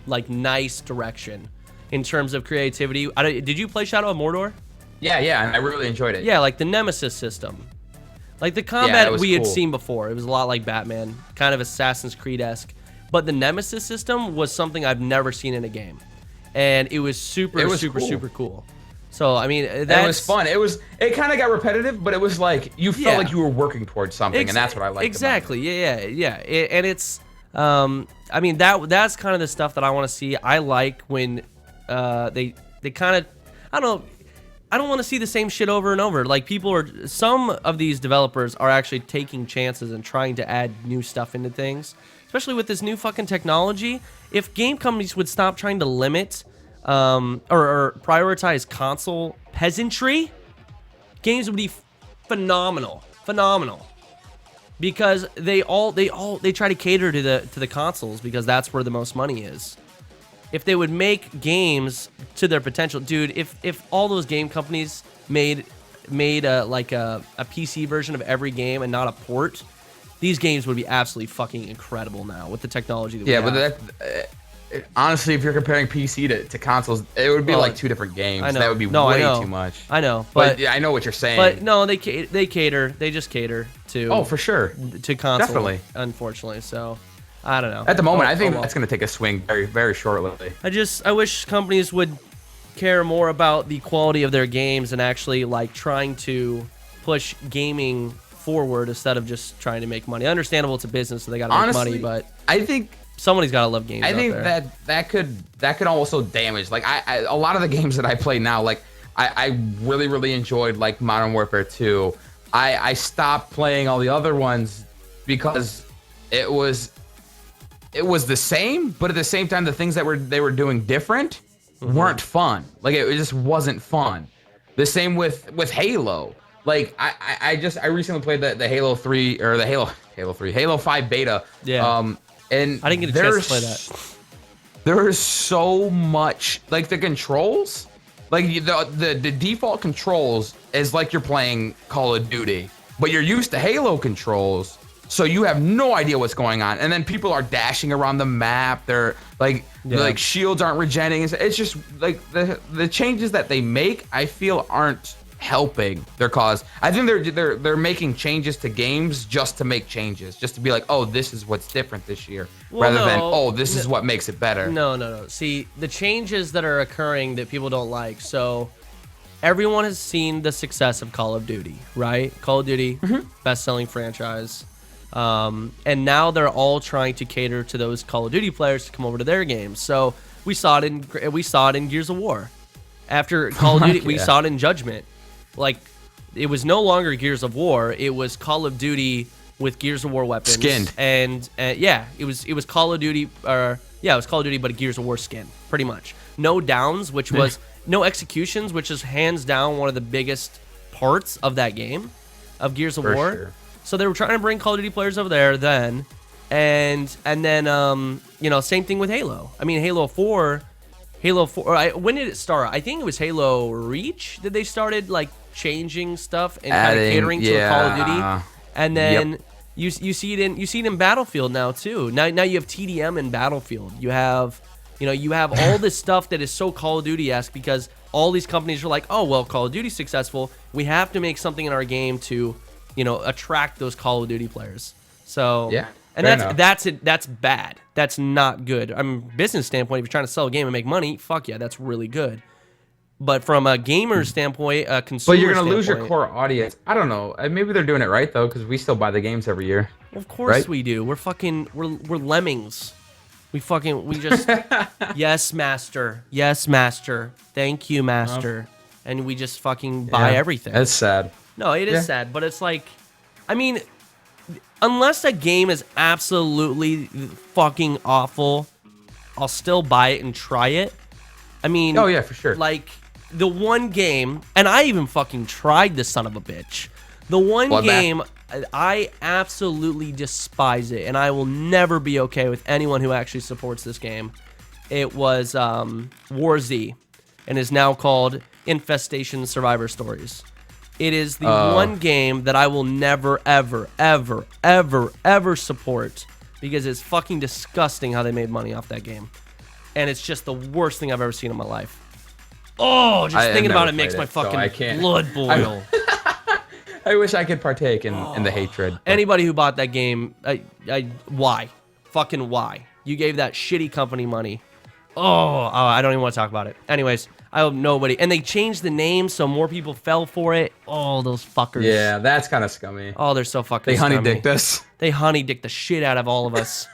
[SPEAKER 1] like nice direction in terms of creativity. Did you play Shadow of Mordor?
[SPEAKER 2] Yeah, and I really enjoyed it.
[SPEAKER 1] Yeah, like the Nemesis system. Like, the combat we had seen before. It was a lot like Batman, kind of Assassin's Creed-esque. But the Nemesis system was something I've never seen in a game. And it was super cool. So, I mean, it
[SPEAKER 2] was fun. It kind of got repetitive, but it was like, you felt like you were working towards something, and that's what I liked.
[SPEAKER 1] Exactly. Yeah. And it's, I mean, that's kind of the stuff that I want to see. I like when they kind of, I don't know, I don't want to see the same shit over and over. Like, some of these developers are actually taking chances and trying to add new stuff into things, especially with this new fucking technology. If game companies would stop trying to limit or prioritize console peasantry, games would be phenomenal. because they try to cater to the consoles because that's where the most money is. If they would make games to their potential, dude, if all those game companies made like a PC version of every game and not a port, these games would be absolutely fucking incredible now with the technology that we have.
[SPEAKER 2] Yeah, but honestly, if you're comparing PC to consoles, it would be like two different games.
[SPEAKER 1] I know.
[SPEAKER 2] That would be way too much.
[SPEAKER 1] I know,
[SPEAKER 2] but yeah, I know what you're saying.
[SPEAKER 1] But no, they cater. They just cater to.
[SPEAKER 2] Oh, for sure.
[SPEAKER 1] To console.
[SPEAKER 2] Definitely.
[SPEAKER 1] Unfortunately, so I don't know.
[SPEAKER 2] At the moment, I think that's going to take a swing very, very shortly.
[SPEAKER 1] I wish companies would care more about the quality of their games and actually like trying to push gaming forward instead of just trying to make money. Understandable, it's a business, so they got to make money. But
[SPEAKER 2] I think
[SPEAKER 1] somebody's got to love games.
[SPEAKER 2] I think
[SPEAKER 1] out there.
[SPEAKER 2] that could also damage. Like a lot of the games that I play now, like I really enjoyed like Modern Warfare 2. I stopped playing all the other ones because it was the same, but at the same time, the things that they were doing different weren't fun. Like it just wasn't fun. The same with Halo. Like I recently played the Halo 3 or the Halo 5 beta.
[SPEAKER 1] Yeah.
[SPEAKER 2] And
[SPEAKER 1] I didn't get a chance to play that.
[SPEAKER 2] There's so much, like the controls, like the default controls is like you're playing Call of Duty, but you're used to Halo controls. So you have no idea what's going on, and then people are dashing around the map. They're like, like shields aren't regenerating. It's just like the changes that they make, I feel, aren't helping their cause. I think they're making changes to games just to make changes, just to be like, oh, this is what's different this year, rather than oh, this is what makes it better.
[SPEAKER 1] No. See, the changes that are occurring that people don't like. So everyone has seen the success of Call of Duty, right? Call of Duty, best-selling franchise. And now they're all trying to cater to those Call of Duty players to come over to their games. So we saw it in Gears of War. After Call of Duty, we saw it in Judgment. Like, it was no longer Gears of War. It was Call of Duty with Gears of War weapons.
[SPEAKER 2] Skinned.
[SPEAKER 1] And yeah, it was Call of Duty. It was Call of Duty, but a Gears of War skin, pretty much. No downs, which was no executions, which is hands down one of the biggest parts of that game, of Gears of War. Sure. So they were trying to bring Call of Duty players over there then, and then same thing with Halo. I mean, Halo 4. When did it start? I think it was Halo Reach that they started like changing stuff and kind of catering to a Call of Duty, and then you see it in Battlefield now too. Now you have TDM in Battlefield. You have all this stuff that is so Call of Duty-esque because all these companies are like, oh well, Call of Duty's successful. We have to make something in our game to attract those Call of Duty players. So yeah. And that's bad. That's not good. I mean, business standpoint, if you're trying to sell a game and make money, fuck yeah, that's really good. But from a gamer standpoint, a consumer
[SPEAKER 2] But you're going to lose your core audience. I don't know. Maybe they're doing it right, though, because we still buy the games every year.
[SPEAKER 1] Well, of course we do. We're lemmings. We just, yes, master. Yes, master. Thank you, master. And we just fucking buy everything.
[SPEAKER 2] That's sad.
[SPEAKER 1] No, it is sad, but it's like, I mean, unless a game is absolutely fucking awful, I'll still buy it and try it. I mean,
[SPEAKER 2] oh yeah, for sure.
[SPEAKER 1] Like the one game, and I even fucking tried this son of a bitch. The one game, I absolutely despise it, and I will never be okay with anyone who actually supports this game. It was War Z, and is now called Infestation Survivor Stories. It is the one game that I will never, ever, ever, ever, ever support because it's fucking disgusting how they made money off that game. And it's just the worst thing I've ever seen in my life. Oh, just thinking about it makes my fucking blood boil.
[SPEAKER 2] I wish I could partake in the hatred. But.
[SPEAKER 1] Anybody who bought that game, why? Fucking why? You gave that shitty company money. Oh, I don't even want to talk about it. Anyways, I hope nobody. And they changed the name so more people fell for it. Oh, those fuckers.
[SPEAKER 2] Yeah, that's kind of scummy.
[SPEAKER 1] Oh, they're so fucking scummy.
[SPEAKER 2] They honey-dicked us.
[SPEAKER 1] They honey-dicked the shit out of all of us.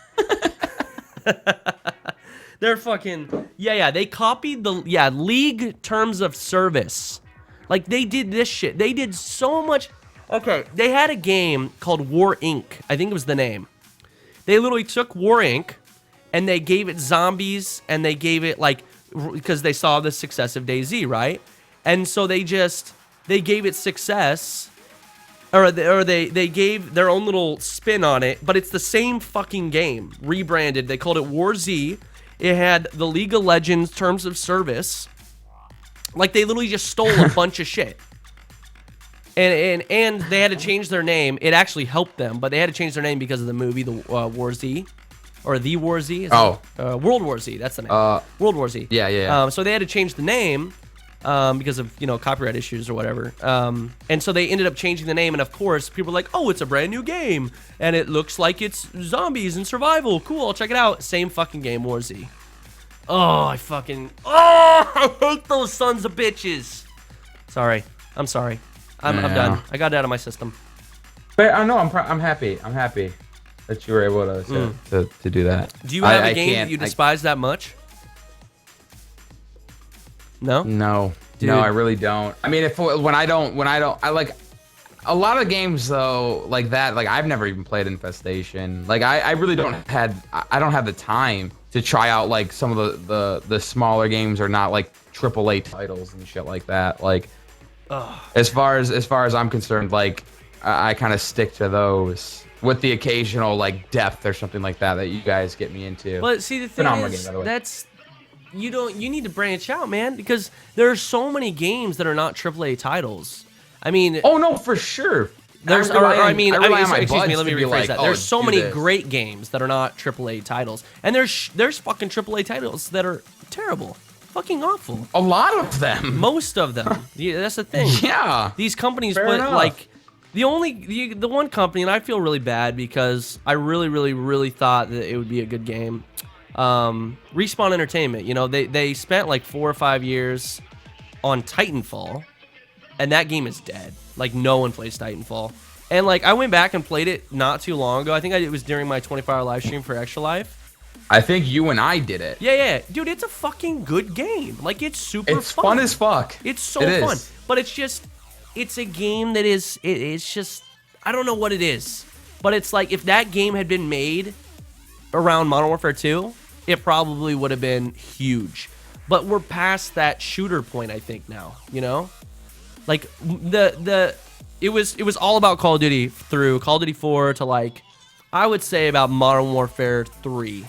[SPEAKER 1] They're fucking... Yeah, they copied the... Yeah, League Terms of Service. Like, they did this shit. They did so much... Okay, they had a game called War Inc. I think it was the name. They literally took War Inc., and they gave it zombies, and they gave it, like... Because they saw the success of DayZ, right? And so they gave it success... they gave their own little spin on it, but it's the same fucking game, rebranded. They called it War Z. It had the League of Legends terms of service. Like, they literally just stole a bunch of shit. And they had to change their name. It actually helped them, but they had to change their name because of the movie, the War Z. Or The War Z. World War Z, that's the name. World War Z.
[SPEAKER 2] Yeah.
[SPEAKER 1] So they had to change the name. Because of, copyright issues or whatever. And so they ended up changing the name, and of course, people were like, oh, it's a brand new game, and it looks like it's zombies and survival. Cool, I'll check it out. Same fucking game, War Z. I hate those sons of bitches. Sorry. I'm sorry. I'm done. I got it out of my system.
[SPEAKER 2] But I know, I'm happy. I'm happy that you were able to do that.
[SPEAKER 1] Do you have a game that you despise that much? No,
[SPEAKER 2] Dude. No, I really don't. I mean, I like a lot of games though, like that. Like, I've never even played Infestation. Like, I really don't have the time to try out like some of the smaller games, or not like AAA titles and shit like that. Like, as far as I'm concerned, like I kind of stick to those with the occasional like depth or something like that you guys get me into.
[SPEAKER 1] But see, the thing is, game, by the way. You need to branch out, man, because there are so many games that are not AAA titles. I mean,
[SPEAKER 2] oh no, for sure.
[SPEAKER 1] Excuse me, let me rephrase that. There's so many great games that are not AAA titles, and there's fucking AAA titles that are terrible, fucking awful.
[SPEAKER 2] A lot of them.
[SPEAKER 1] Most of them. Yeah, that's the thing.
[SPEAKER 2] Yeah.
[SPEAKER 1] These companies put like the one company, and I feel really bad because I really thought that it would be a good game. Respawn Entertainment, they spent like 4 or 5 years on Titanfall, and that game is dead. Like, no one plays Titanfall. And like, I went back and played it not too long ago. I think it was during my 24-hour live stream for Extra Life.
[SPEAKER 2] I think you and I did it.
[SPEAKER 1] Yeah. Dude, it's a fucking good game. Like, it's super fun.
[SPEAKER 2] It's fun as fuck.
[SPEAKER 1] It's so fun. But it's a game that it's just, I don't know what it is. But it's like, if that game had been made around Modern Warfare 2, it probably would have been huge. But we're past that shooter point, I think, now, Like, it was all about Call of Duty through Call of Duty 4 to, like, I would say about Modern Warfare 3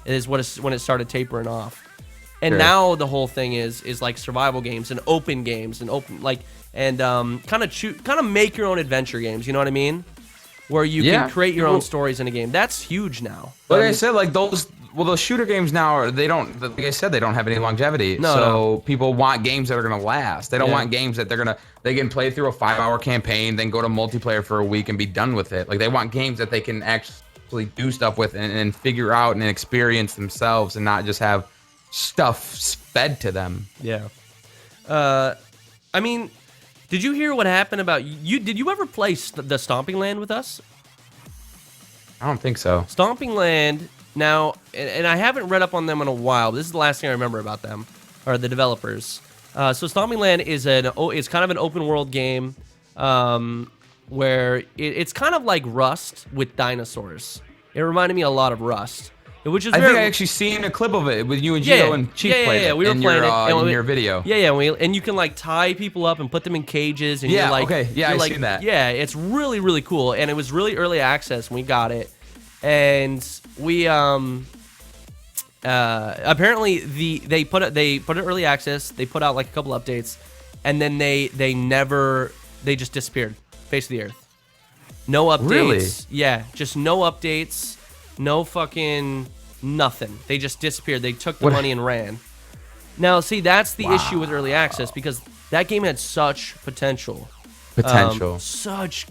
[SPEAKER 1] is when it started tapering off. And now the whole thing is like survival games and open games and kind of make your own adventure games, you know what I mean? Where you can create your own stories in a game. That's huge now.
[SPEAKER 2] Like I said, like those shooter games now, they don't, like I said, they don't have any longevity. So people want games that are going to last. They don't want games that they can play through a 5-hour campaign, then go to multiplayer for a week and be done with it. Like, they want games that they can actually do stuff with and figure out and experience themselves, and not just have stuff fed to them.
[SPEAKER 1] Yeah. I mean, did you hear what happened about you? Did you ever play the Stomping Land with us?
[SPEAKER 2] I don't think so.
[SPEAKER 1] Stomping Land, now, and I haven't read up on them in a while. But this is the last thing I remember about them, or the developers. So Stomping Land is kind of an open world game, where it's kind of like Rust with dinosaurs. It reminded me a lot of Rust. Which is
[SPEAKER 2] I think I actually seen a clip of it with you and Gio and Chief played it.
[SPEAKER 1] We were playing it
[SPEAKER 2] in your video.
[SPEAKER 1] And you can like tie people up and put them in cages. And you're like,
[SPEAKER 2] I've seen that.
[SPEAKER 1] Yeah, it's really cool, and it was really early access when we got it, and we apparently they put it early access. They put out like a couple updates, and then they just disappeared, face of the earth. No updates.
[SPEAKER 2] Really?
[SPEAKER 1] Yeah, just no updates. No fucking nothing. They just disappeared. They took the money and ran. Now, see, that's the issue with early access, because that game had such potential. Such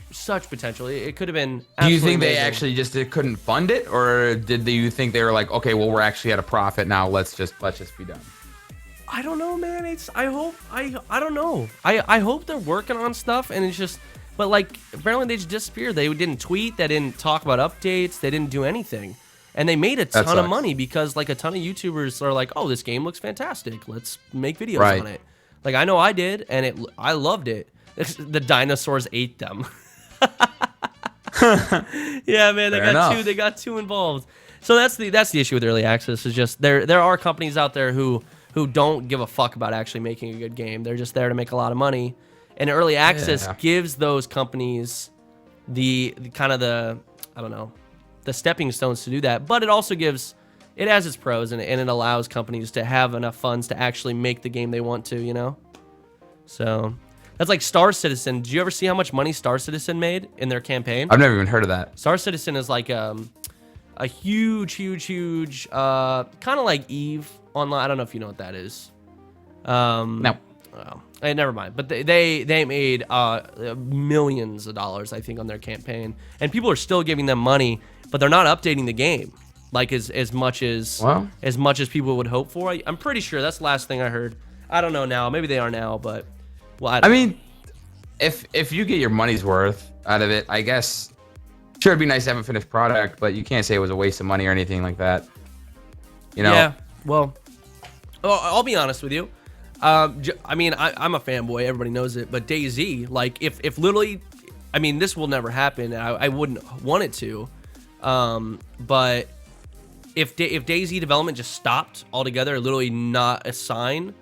[SPEAKER 1] potential. It could have been absolutely
[SPEAKER 2] Do you think
[SPEAKER 1] amazing.
[SPEAKER 2] they actually just couldn't fund it, or did you think they were like, okay, well, we're actually at a profit now, let's just be done?
[SPEAKER 1] I don't know, man. I don't know. I hope they're working on stuff, and it's just, but like, apparently they just disappeared. They didn't tweet. They didn't talk about updates. They didn't do anything. And they made a ton of money because like a ton of YouTubers are like, oh, this game looks fantastic. Let's make videos on it. Like, I know I did, and I loved it. The dinosaurs ate them. Yeah, man, they got too involved. So that's the issue with early access, is just there are companies out there who don't give a fuck about actually making a good game. They're just there to make a lot of money. And early access gives those companies the kind of the, I don't know, the stepping stones to do that. But it also gives, it has its pros, and it allows companies to have enough funds to actually make the game they want to, you know? So that's like Star Citizen. Did you ever see how much money Star Citizen made in their campaign?
[SPEAKER 2] I've never even heard of that.
[SPEAKER 1] Star Citizen is like a huge, kind of like Eve Online. I don't know if you know what that is.
[SPEAKER 2] No.
[SPEAKER 1] Well, never mind. But they made millions of dollars, I think, on their campaign, and people are still giving them money, but they're not updating the game like as much as people would hope for. I'm pretty sure that's the last thing I heard. I don't know now. Maybe they are now, but well,
[SPEAKER 2] I mean, if you get your money's worth out of it, I guess sure it'd be nice to have a finished product, but you can't say it was a waste of money or anything like that. You know?
[SPEAKER 1] Yeah. Well, I'll be honest with you. I mean, I'm a fanboy. Everybody knows it. But DayZ, like, if literally, I mean, this will never happen. I wouldn't want it to. But if DayZ development just stopped altogether, literally not a sign,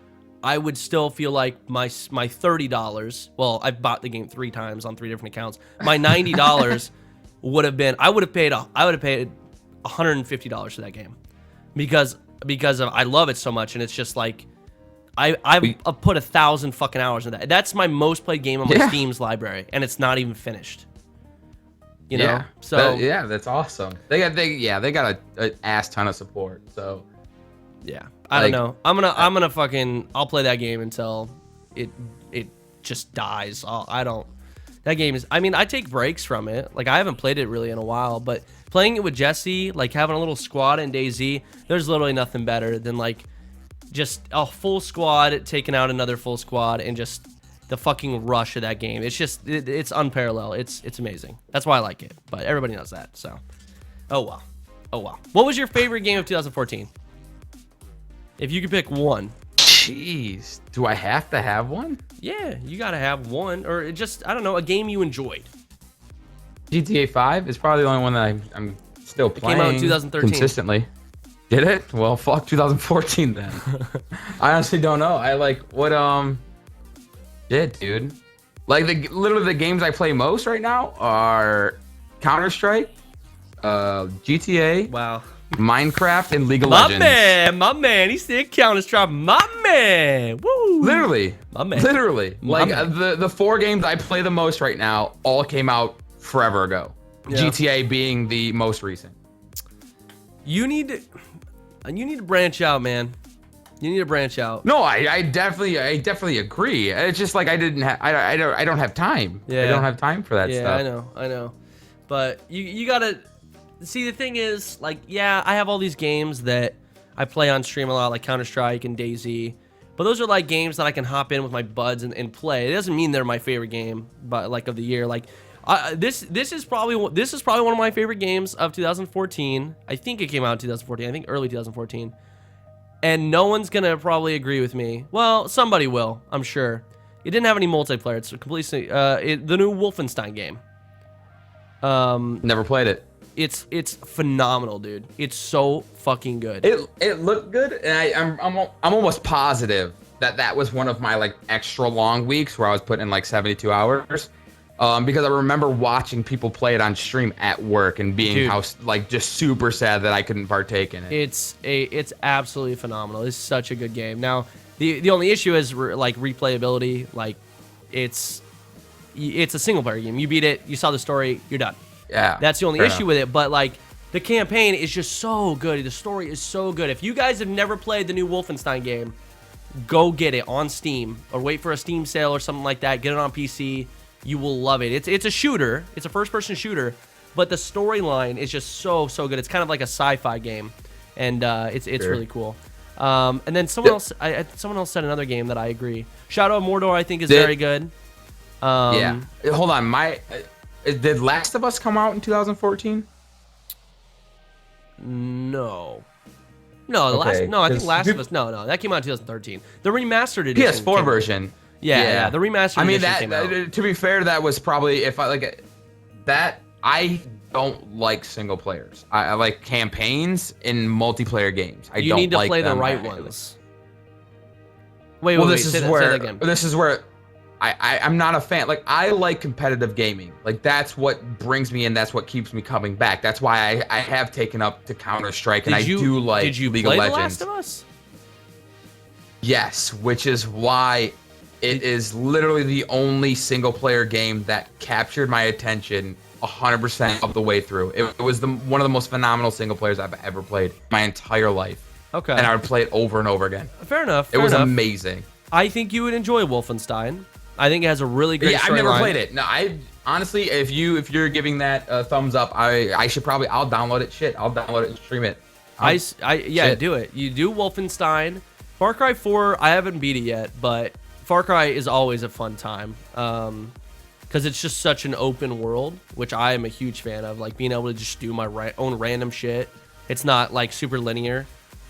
[SPEAKER 1] I would still feel like my $30. Well, I've bought the game 3 times on 3 different accounts. My $90 would have been. I would have paid $150 for that game because I love it so much, and it's just like. I've put 1,000 fucking hours in that. That's my most played game on my Steam's library, and it's not even finished. You know, so
[SPEAKER 2] that's awesome. They got an ass ton of support. So
[SPEAKER 1] yeah, I don't know. I'm gonna fucking I'll play that game until it just dies. That game is. I mean, I take breaks from it. Like, I haven't played it really in a while, but playing it with Jesse, like having a little squad in DayZ, there's literally nothing better than like. Just a full squad taking out another full squad, and just the fucking rush of that game. It's just it's unparalleled. It's amazing. That's why I like it. But everybody knows that. So, oh wow. What was your favorite game of 2014? If you could pick one.
[SPEAKER 2] Jeez, do I have to have one?
[SPEAKER 1] Yeah, you gotta have one, or just I don't know, a game you enjoyed.
[SPEAKER 2] GTA 5 is probably the only one that I'm still playing.
[SPEAKER 1] It came out in 2013
[SPEAKER 2] consistently. Did it? Well, fuck 2014 then. I honestly don't know. I like what dude. Like literally the games I play most right now are Counter-Strike, GTA,
[SPEAKER 1] wow,
[SPEAKER 2] Minecraft, and League of Legends.
[SPEAKER 1] My man, he said Counter-Strike, my man. Woo.
[SPEAKER 2] Literally,
[SPEAKER 1] my man.
[SPEAKER 2] Literally, like the 4 games I play the most right now all came out forever ago. Yeah. GTA being the most recent.
[SPEAKER 1] You need to branch out, man. You need to branch out.
[SPEAKER 2] No, I definitely agree. It's just like I don't have time.
[SPEAKER 1] Yeah.
[SPEAKER 2] I don't have time for that stuff.
[SPEAKER 1] Yeah, I know. But you gotta see, the thing is, like, yeah, I have all these games that I play on stream a lot, like Counter-Strike and DayZ. But those are like games that I can hop in with my buds and play. It doesn't mean they're my favorite game, but like of the year. Like this is probably one of my favorite games of 2014. I think it came out in 2014. I think early 2014. And no one's gonna probably agree with me. Well, somebody will, I'm sure. It didn't have any multiplayer. It's completely the new Wolfenstein game.
[SPEAKER 2] Never played it.
[SPEAKER 1] It's phenomenal, dude. It's so fucking good.
[SPEAKER 2] It looked good, and I'm almost positive that was one of my like extra long weeks where I was putting in like 72 hours. Because I remember watching people play it on stream at work and being just super sad that I couldn't partake in it.
[SPEAKER 1] It's absolutely phenomenal. It's such a good game. Now, the only issue is like replayability. Like, it's a single player game. You beat it, you saw the story, you're done.
[SPEAKER 2] Yeah.
[SPEAKER 1] That's the only issue with it. But like, the campaign is just so good. The story is so good. If you guys have never played the new Wolfenstein game, go get it on Steam or wait for a Steam sale or something like that. Get it on PC. You will love it. It's a shooter. It's a first-person shooter, but the storyline is just so good. It's kind of like a sci-fi game, and it's really cool. And then someone else said another game that I agree. Shadow of Mordor, I think, is very good.
[SPEAKER 2] Yeah. Hold on. Did Last of Us come out in 2014?
[SPEAKER 1] No. I think Last of Us. No, that came out in 2013. The remastered edition.
[SPEAKER 2] PS4 version.
[SPEAKER 1] Yeah, the remastered edition came out.
[SPEAKER 2] To be fair, that was probably, if I like it, that I don't like single players. I like campaigns in multiplayer games.
[SPEAKER 1] You need to play the right ones. Wait, say that again.
[SPEAKER 2] This is where I'm not a fan. Like, I like competitive gaming. Like, that's what brings me in. That's what keeps me coming back. That's why I have taken up to Counter-Strike, and I do like League of Legends. Did you play The Last of Us? Yes, which is why it is literally the only single-player game that captured my attention 100% of the way through. It was one of the most phenomenal single players I've ever played my entire life.
[SPEAKER 1] Okay.
[SPEAKER 2] And I would play it over and over again.
[SPEAKER 1] Fair enough.
[SPEAKER 2] It was amazing.
[SPEAKER 1] I think you would enjoy Wolfenstein. I think it has a really great storyline.
[SPEAKER 2] I've never played it. No, I honestly, if you're giving that a thumbs up, I should probably, I'll download it. Shit, I'll download it and stream it.
[SPEAKER 1] Yeah, do it. You do Wolfenstein. Far Cry 4, I haven't beat it yet, but Far Cry is always a fun time. Because it's just such an open world, which I am a huge fan of. Like, being able to just do my own random shit. It's not, like, super linear.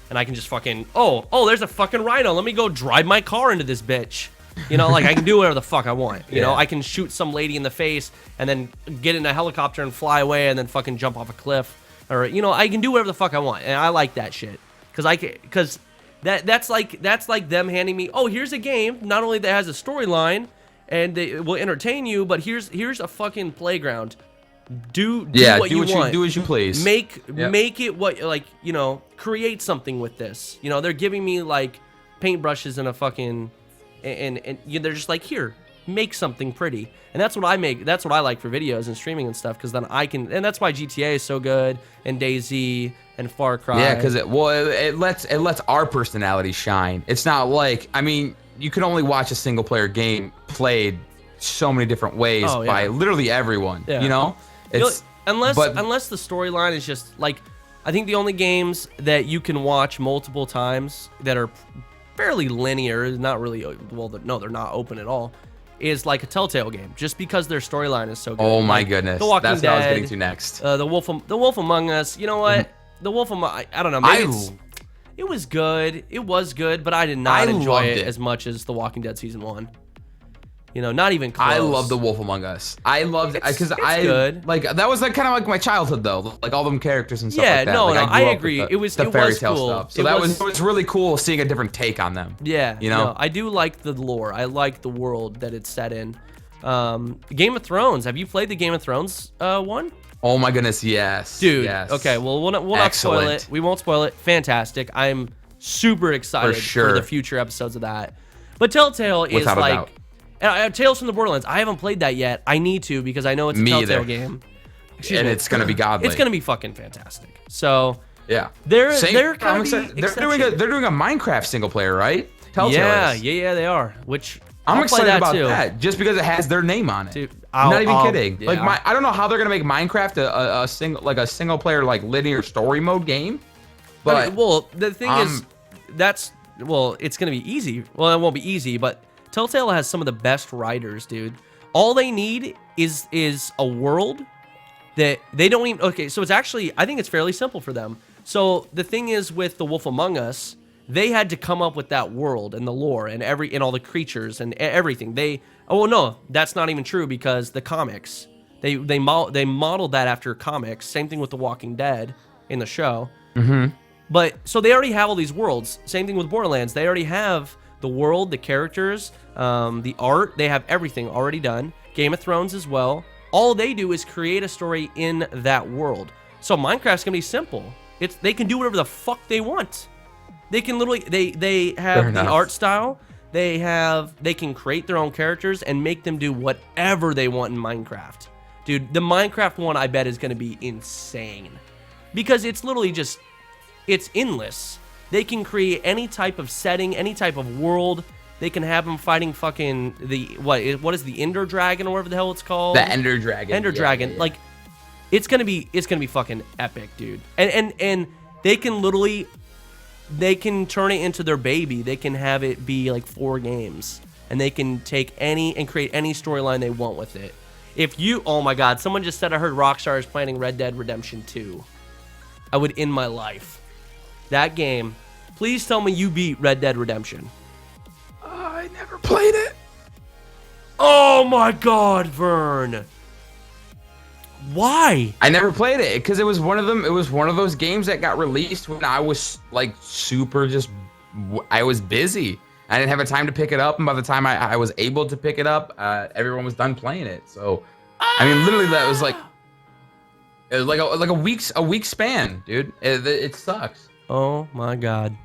[SPEAKER 1] And I can just fucking, oh, there's a fucking rhino. Let me go drive my car into this bitch. You know, like, I can do whatever the fuck I want. You know, I can shoot some lady in the face and then get in a helicopter and fly away and then fucking jump off a cliff. Or, you know, I can do whatever the fuck I want. And I like that shit. Because that's like them handing me, oh, here's a game, not only that has a storyline, and it will entertain you, but here's a fucking playground. Do what you want.
[SPEAKER 2] Do as you please.
[SPEAKER 1] Make it what, like, you know, create something with this. You know, they're giving me like paintbrushes and a fucking and they're just like, here, make something pretty. And that's what I make. That's what I like for videos and streaming and stuff, because then I can, and that's why GTA is so good, and DayZ and Far Cry.
[SPEAKER 2] Yeah, because it lets our personality shine. It's not like, I mean, you can only watch a single player game played so many different ways by literally everyone. Yeah. You know,
[SPEAKER 1] unless the storyline is just like, I think the only games that you can watch multiple times that are fairly linear, not really, well, no, they're not open at all, is like a Telltale game, just because their storyline is so good.
[SPEAKER 2] Oh my goodness,
[SPEAKER 1] The Walking
[SPEAKER 2] that's
[SPEAKER 1] Dead,
[SPEAKER 2] what I was getting to next.
[SPEAKER 1] The Wolf Among Us. You know what? The Wolf Among, I don't know. Maybe it was good. It was good, but I did not enjoy it as much as The Walking Dead season 1. You know, not even close.
[SPEAKER 2] I love The Wolf Among Us. I loved it because
[SPEAKER 1] good.
[SPEAKER 2] Like, that was like kind of like my childhood though, like all them characters and stuff like that.
[SPEAKER 1] Yeah,
[SPEAKER 2] like,
[SPEAKER 1] I agree. It was
[SPEAKER 2] the fairy tale
[SPEAKER 1] cool.
[SPEAKER 2] stuff. So it was really cool seeing a different take on them.
[SPEAKER 1] Yeah,
[SPEAKER 2] you know,
[SPEAKER 1] I do like the lore. I like the world that it's set in. Game of Thrones. Have you played the Game of Thrones one?
[SPEAKER 2] Oh my goodness, yes,
[SPEAKER 1] dude.
[SPEAKER 2] Yes.
[SPEAKER 1] Okay, well, we'll not spoil it. We won't spoil it. Fantastic. I'm super excited for the future episodes of that. But Telltale is like, Tales from the Borderlands. I haven't played that yet. I need to, because I know it's a Telltale game.
[SPEAKER 2] It's gonna be godly.
[SPEAKER 1] It's gonna be fucking fantastic. So
[SPEAKER 2] yeah,
[SPEAKER 1] they're
[SPEAKER 2] doing a Minecraft single player, right?
[SPEAKER 1] Telltale yeah, they are. Which
[SPEAKER 2] I'm excited about that, just because it has their name on it. Dude, I'm not even kidding. Yeah. Like, I don't know how they're gonna make Minecraft a single player, like, linear story mode game. But
[SPEAKER 1] well, the thing is, it's gonna be easy. Well, it won't be easy, but Telltale has some of the best writers, dude. All they need is a world that they don't even. Okay, so it's actually, I think it's fairly simple for them. So the thing is, with The Wolf Among Us, they had to come up with that world and the lore and all the creatures and everything. No, that's not even true, because the comics, they modeled that after comics. Same thing with The Walking Dead in the show. But so they already have all these worlds. Same thing with Borderlands. They already have the world, the characters, the art. They have everything already done. Game of Thrones as well. All they do is create a story in that world. So Minecraft's gonna be simple. They can do whatever the fuck they want. They can literally, they have the art style. They can create their own characters and make them do whatever they want in Minecraft. Dude, the Minecraft one, I bet, is gonna be insane, because it's literally just, it's endless. They can create any type of setting, any type of world. They can have them fighting fucking what is the Ender Dragon, or whatever the hell it's called?
[SPEAKER 2] The Ender Dragon.
[SPEAKER 1] Ender Dragon. Yeah. Like, it's gonna be fucking epic, dude. And they can literally, they can turn it into their baby. They can have it be like 4 games, and they can take any and create any storyline they want with it. Oh my God, someone just said I heard Rockstar is planning Red Dead Redemption 2. I would end my life. That game, please tell me you beat Red Dead Redemption.
[SPEAKER 2] I never played it.
[SPEAKER 1] Oh my God, Vern. Why?
[SPEAKER 2] I never played it because it was one of them. It was one of those games that got released when I was like super I was busy. I didn't have a time to pick it up, and by the time I was able to pick it up, everyone was done playing it. So, I mean, literally, that was like, it was like a week span, dude. It sucks.
[SPEAKER 1] Oh my God,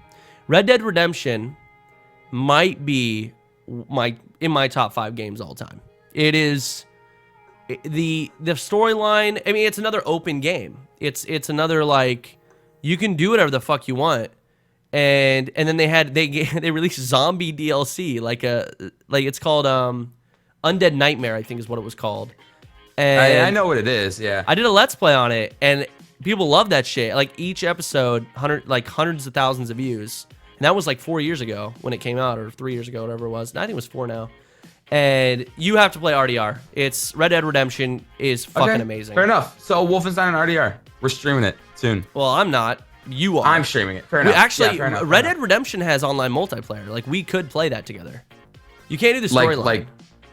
[SPEAKER 1] Red Dead Redemption might be in my top 5 games all time. It is the storyline. I mean, it's another open game. It's another, like, you can do whatever the fuck you want. And then they released zombie DLC, like it's called Undead Nightmare, I think is what it was called. And
[SPEAKER 2] I know what it is. Yeah.
[SPEAKER 1] I did a Let's Play on it, and people love that shit. Like, each episode, hundreds of thousands of views. And that was like 4 years ago when it came out, or 3 years ago, whatever it was. I think it was 4 now. And you have to play RDR. It's Red Dead Redemption is fucking amazing.
[SPEAKER 2] Fair enough. So Wolfenstein and RDR, we're streaming it soon.
[SPEAKER 1] Well, I'm not. You are.
[SPEAKER 2] I'm streaming it. Fair enough.
[SPEAKER 1] Actually,
[SPEAKER 2] yeah,
[SPEAKER 1] Red Dead Redemption has online multiplayer. Like, we could play that together. You can't do the storyline,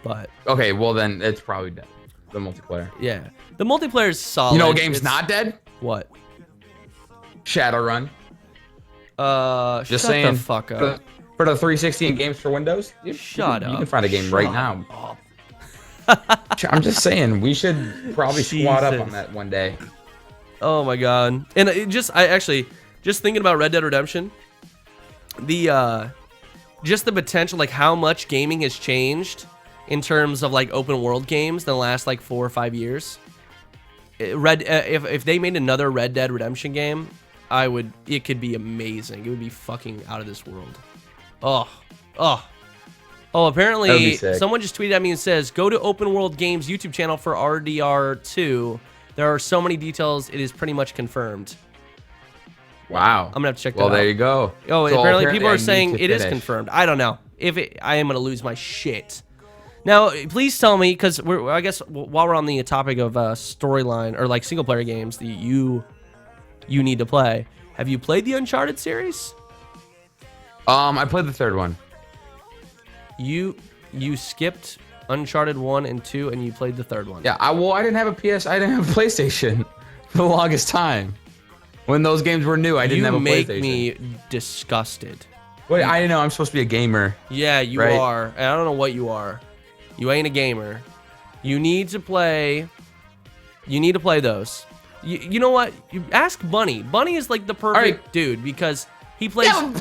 [SPEAKER 1] but
[SPEAKER 2] okay, well then it's probably dead. The multiplayer.
[SPEAKER 1] Yeah, the multiplayer is solid.
[SPEAKER 2] You know, what game's not dead.
[SPEAKER 1] What?
[SPEAKER 2] Shadowrun.
[SPEAKER 1] Just
[SPEAKER 2] saying.
[SPEAKER 1] Shut the fuck up.
[SPEAKER 2] For the 360 and games for Windows.
[SPEAKER 1] Shut up.
[SPEAKER 2] You can find a game right now.
[SPEAKER 1] Up.
[SPEAKER 2] I'm just saying, we should probably squat up on that one day.
[SPEAKER 1] Oh my God. And I actually just thinking about Red Dead Redemption, just the potential, like how much gaming has changed in terms of like open world games in the last like 4 or 5 years. If they made another Red Dead Redemption game, it could be amazing. It would be fucking out of this world. Oh, apparently someone just tweeted at me and says, go to Open World Games YouTube channel for RDR2. There are so many details, it is pretty much confirmed.
[SPEAKER 2] Wow.
[SPEAKER 1] I'm gonna have to check that out.
[SPEAKER 2] Well, there you go.
[SPEAKER 1] Oh, so apparently people are saying it is confirmed. I don't know. I am gonna lose my shit. Now, please tell me, because I guess while we're on the topic of storyline or like single player games that you need to play, have you played the Uncharted series?
[SPEAKER 2] I played the 3rd one.
[SPEAKER 1] You skipped Uncharted 1 and 2, and you played the 3rd one.
[SPEAKER 2] Yeah, I didn't have a I didn't have a PlayStation for the longest time. When those games were new, I didn't have a PlayStation.
[SPEAKER 1] You make me disgusted.
[SPEAKER 2] Wait, I know I'm supposed to be a gamer.
[SPEAKER 1] Yeah, you are. And I don't know what you are. You ain't a gamer. You need to play those. You know what? You ask Bunny. Bunny is like the perfect dude because he plays.
[SPEAKER 2] Yeah,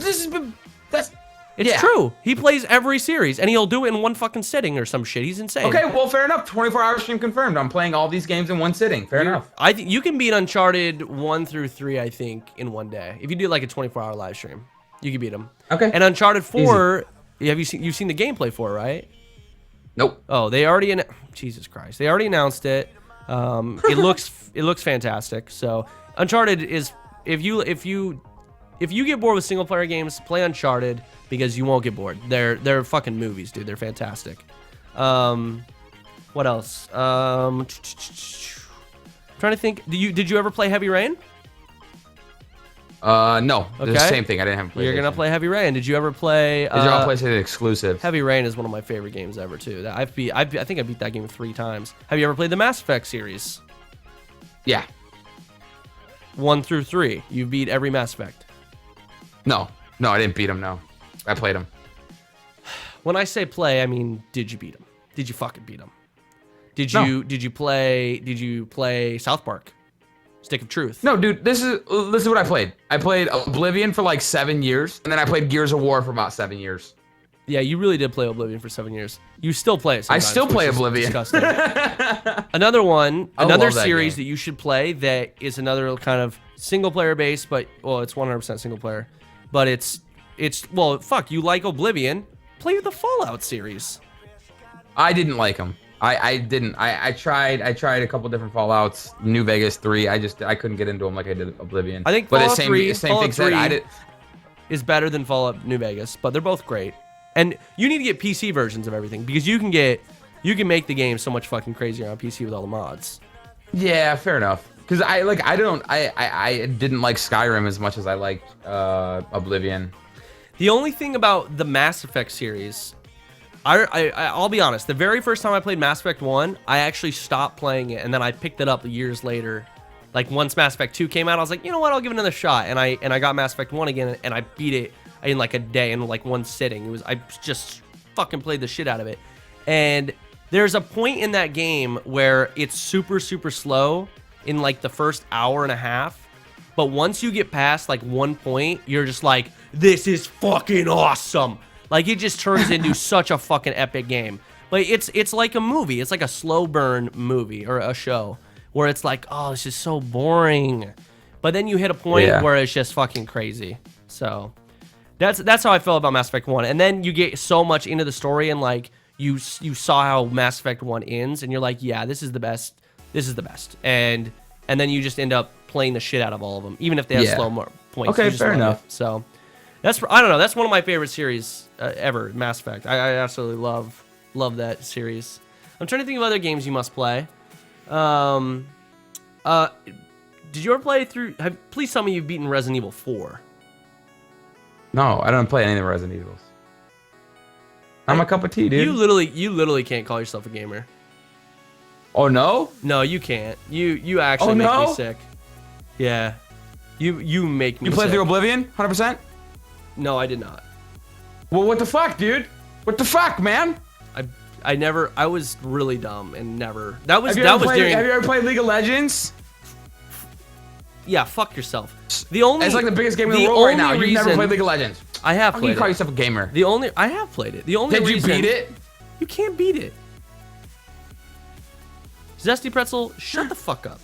[SPEAKER 1] It's true. He plays every series, and he'll do it in one fucking sitting or some shit. He's insane.
[SPEAKER 2] Okay, well, fair enough. 24-hour stream confirmed. I'm playing all these games in one sitting. Fair enough.
[SPEAKER 1] I think you can beat Uncharted 1 through 3, I think, in one day. If you do like a 24-hour live stream, you can beat them.
[SPEAKER 2] Okay.
[SPEAKER 1] And Uncharted 4, you've seen the gameplay for it, right?
[SPEAKER 2] Nope.
[SPEAKER 1] Oh, they already Jesus Christ. They already announced it. It looks fantastic. So, Uncharted is if you get bored with single player games, play Uncharted because you won't get bored. They're fucking movies, dude. They're fantastic. What else? Trying to think. Did you ever play Heavy Rain?
[SPEAKER 2] No. Okay. The same thing. I didn't have a PlayStation.
[SPEAKER 1] You're gonna play Heavy Rain. Did you ever play?
[SPEAKER 2] These are all PlayStation exclusives.
[SPEAKER 1] Heavy Rain is one of my favorite games ever too. I think I beat that game 3 times. Have you ever played the Mass Effect series?
[SPEAKER 2] Yeah.
[SPEAKER 1] 1 through 3. You beat every Mass Effect.
[SPEAKER 2] No, I didn't beat him. No, I played him.
[SPEAKER 1] When I say play, I mean, did you beat him? Did you fucking beat him? Did you play South Park? Stick of Truth?
[SPEAKER 2] No, dude. This is what I played. I played Oblivion for like 7 years, and then I played Gears of War for about 7 years.
[SPEAKER 1] Yeah, you really did play Oblivion for 7 years. You still play it sometimes.
[SPEAKER 2] I still play Oblivion.
[SPEAKER 1] Disgusting. Another series that you should play that is another kind of single player based, but well, it's 100% single player. But it's well, fuck, you like Oblivion? Play the Fallout series.
[SPEAKER 2] I didn't like them. I didn't. I tried a couple different Fallouts. New Vegas 3. I couldn't get into them like I did Oblivion.
[SPEAKER 1] I think
[SPEAKER 2] Fallout
[SPEAKER 1] Fallout 3 is better than Fallout New Vegas, but they're both great. And you need to get PC versions of everything because you can make the game so much fucking crazier on PC with all the mods.
[SPEAKER 2] Yeah, fair enough. Because I didn't like Skyrim as much as I liked Oblivion.
[SPEAKER 1] The only thing about the Mass Effect series, I'll be honest, the very first time I played Mass Effect 1, I actually stopped playing it, and then I picked it up years later. Like once Mass Effect 2 came out, I was like, you know what, I'll give it another shot. And I got Mass Effect 1 again, and I beat it in like a day, in like one sitting. I just fucking played the shit out of it. And there's a point in that game where it's super, super slow in like the first hour and a half. But once you get past like one point, you're just like, this is fucking awesome. Like it just turns into such a fucking epic game. Like it's like a movie. It's like a slow burn movie or a show where it's like, oh, this is so boring. But then you hit a point where it's just fucking crazy. So that's how I felt about Mass Effect 1. And then you get so much into the story and like you saw how Mass Effect 1 ends and you're like, yeah, this is the best. This is the best. And then you just end up playing the shit out of all of them, even if they have slow points.
[SPEAKER 2] Okay, fair enough.
[SPEAKER 1] So I don't know. That's one of my favorite series ever, Mass Effect. I absolutely love that series. I'm trying to think of other games you must play. Did you ever play through? Please tell me you've beaten Resident Evil 4.
[SPEAKER 2] No, I don't play any of the Resident Evils. I'm a cup of tea, dude.
[SPEAKER 1] You literally can't call yourself a gamer.
[SPEAKER 2] Oh no?
[SPEAKER 1] No, you can't. You actually make me sick. Yeah. You make me
[SPEAKER 2] You played
[SPEAKER 1] sick.
[SPEAKER 2] through Oblivion? 100%?
[SPEAKER 1] No, I did not.
[SPEAKER 2] Well, what the fuck, dude? What the fuck, man?
[SPEAKER 1] I was really dumb and never. That was
[SPEAKER 2] Have
[SPEAKER 1] during.
[SPEAKER 2] you ever played League of Legends?
[SPEAKER 1] Yeah, fuck yourself. It's
[SPEAKER 2] like the biggest game in the world right now. You've never played League of Legends.
[SPEAKER 1] I have
[SPEAKER 2] How
[SPEAKER 1] played
[SPEAKER 2] can you call
[SPEAKER 1] it.
[SPEAKER 2] yourself a gamer?
[SPEAKER 1] I have played it. The only
[SPEAKER 2] Did
[SPEAKER 1] reason
[SPEAKER 2] you beat it?
[SPEAKER 1] You can't beat it. Zesty Pretzel, shut the fuck up.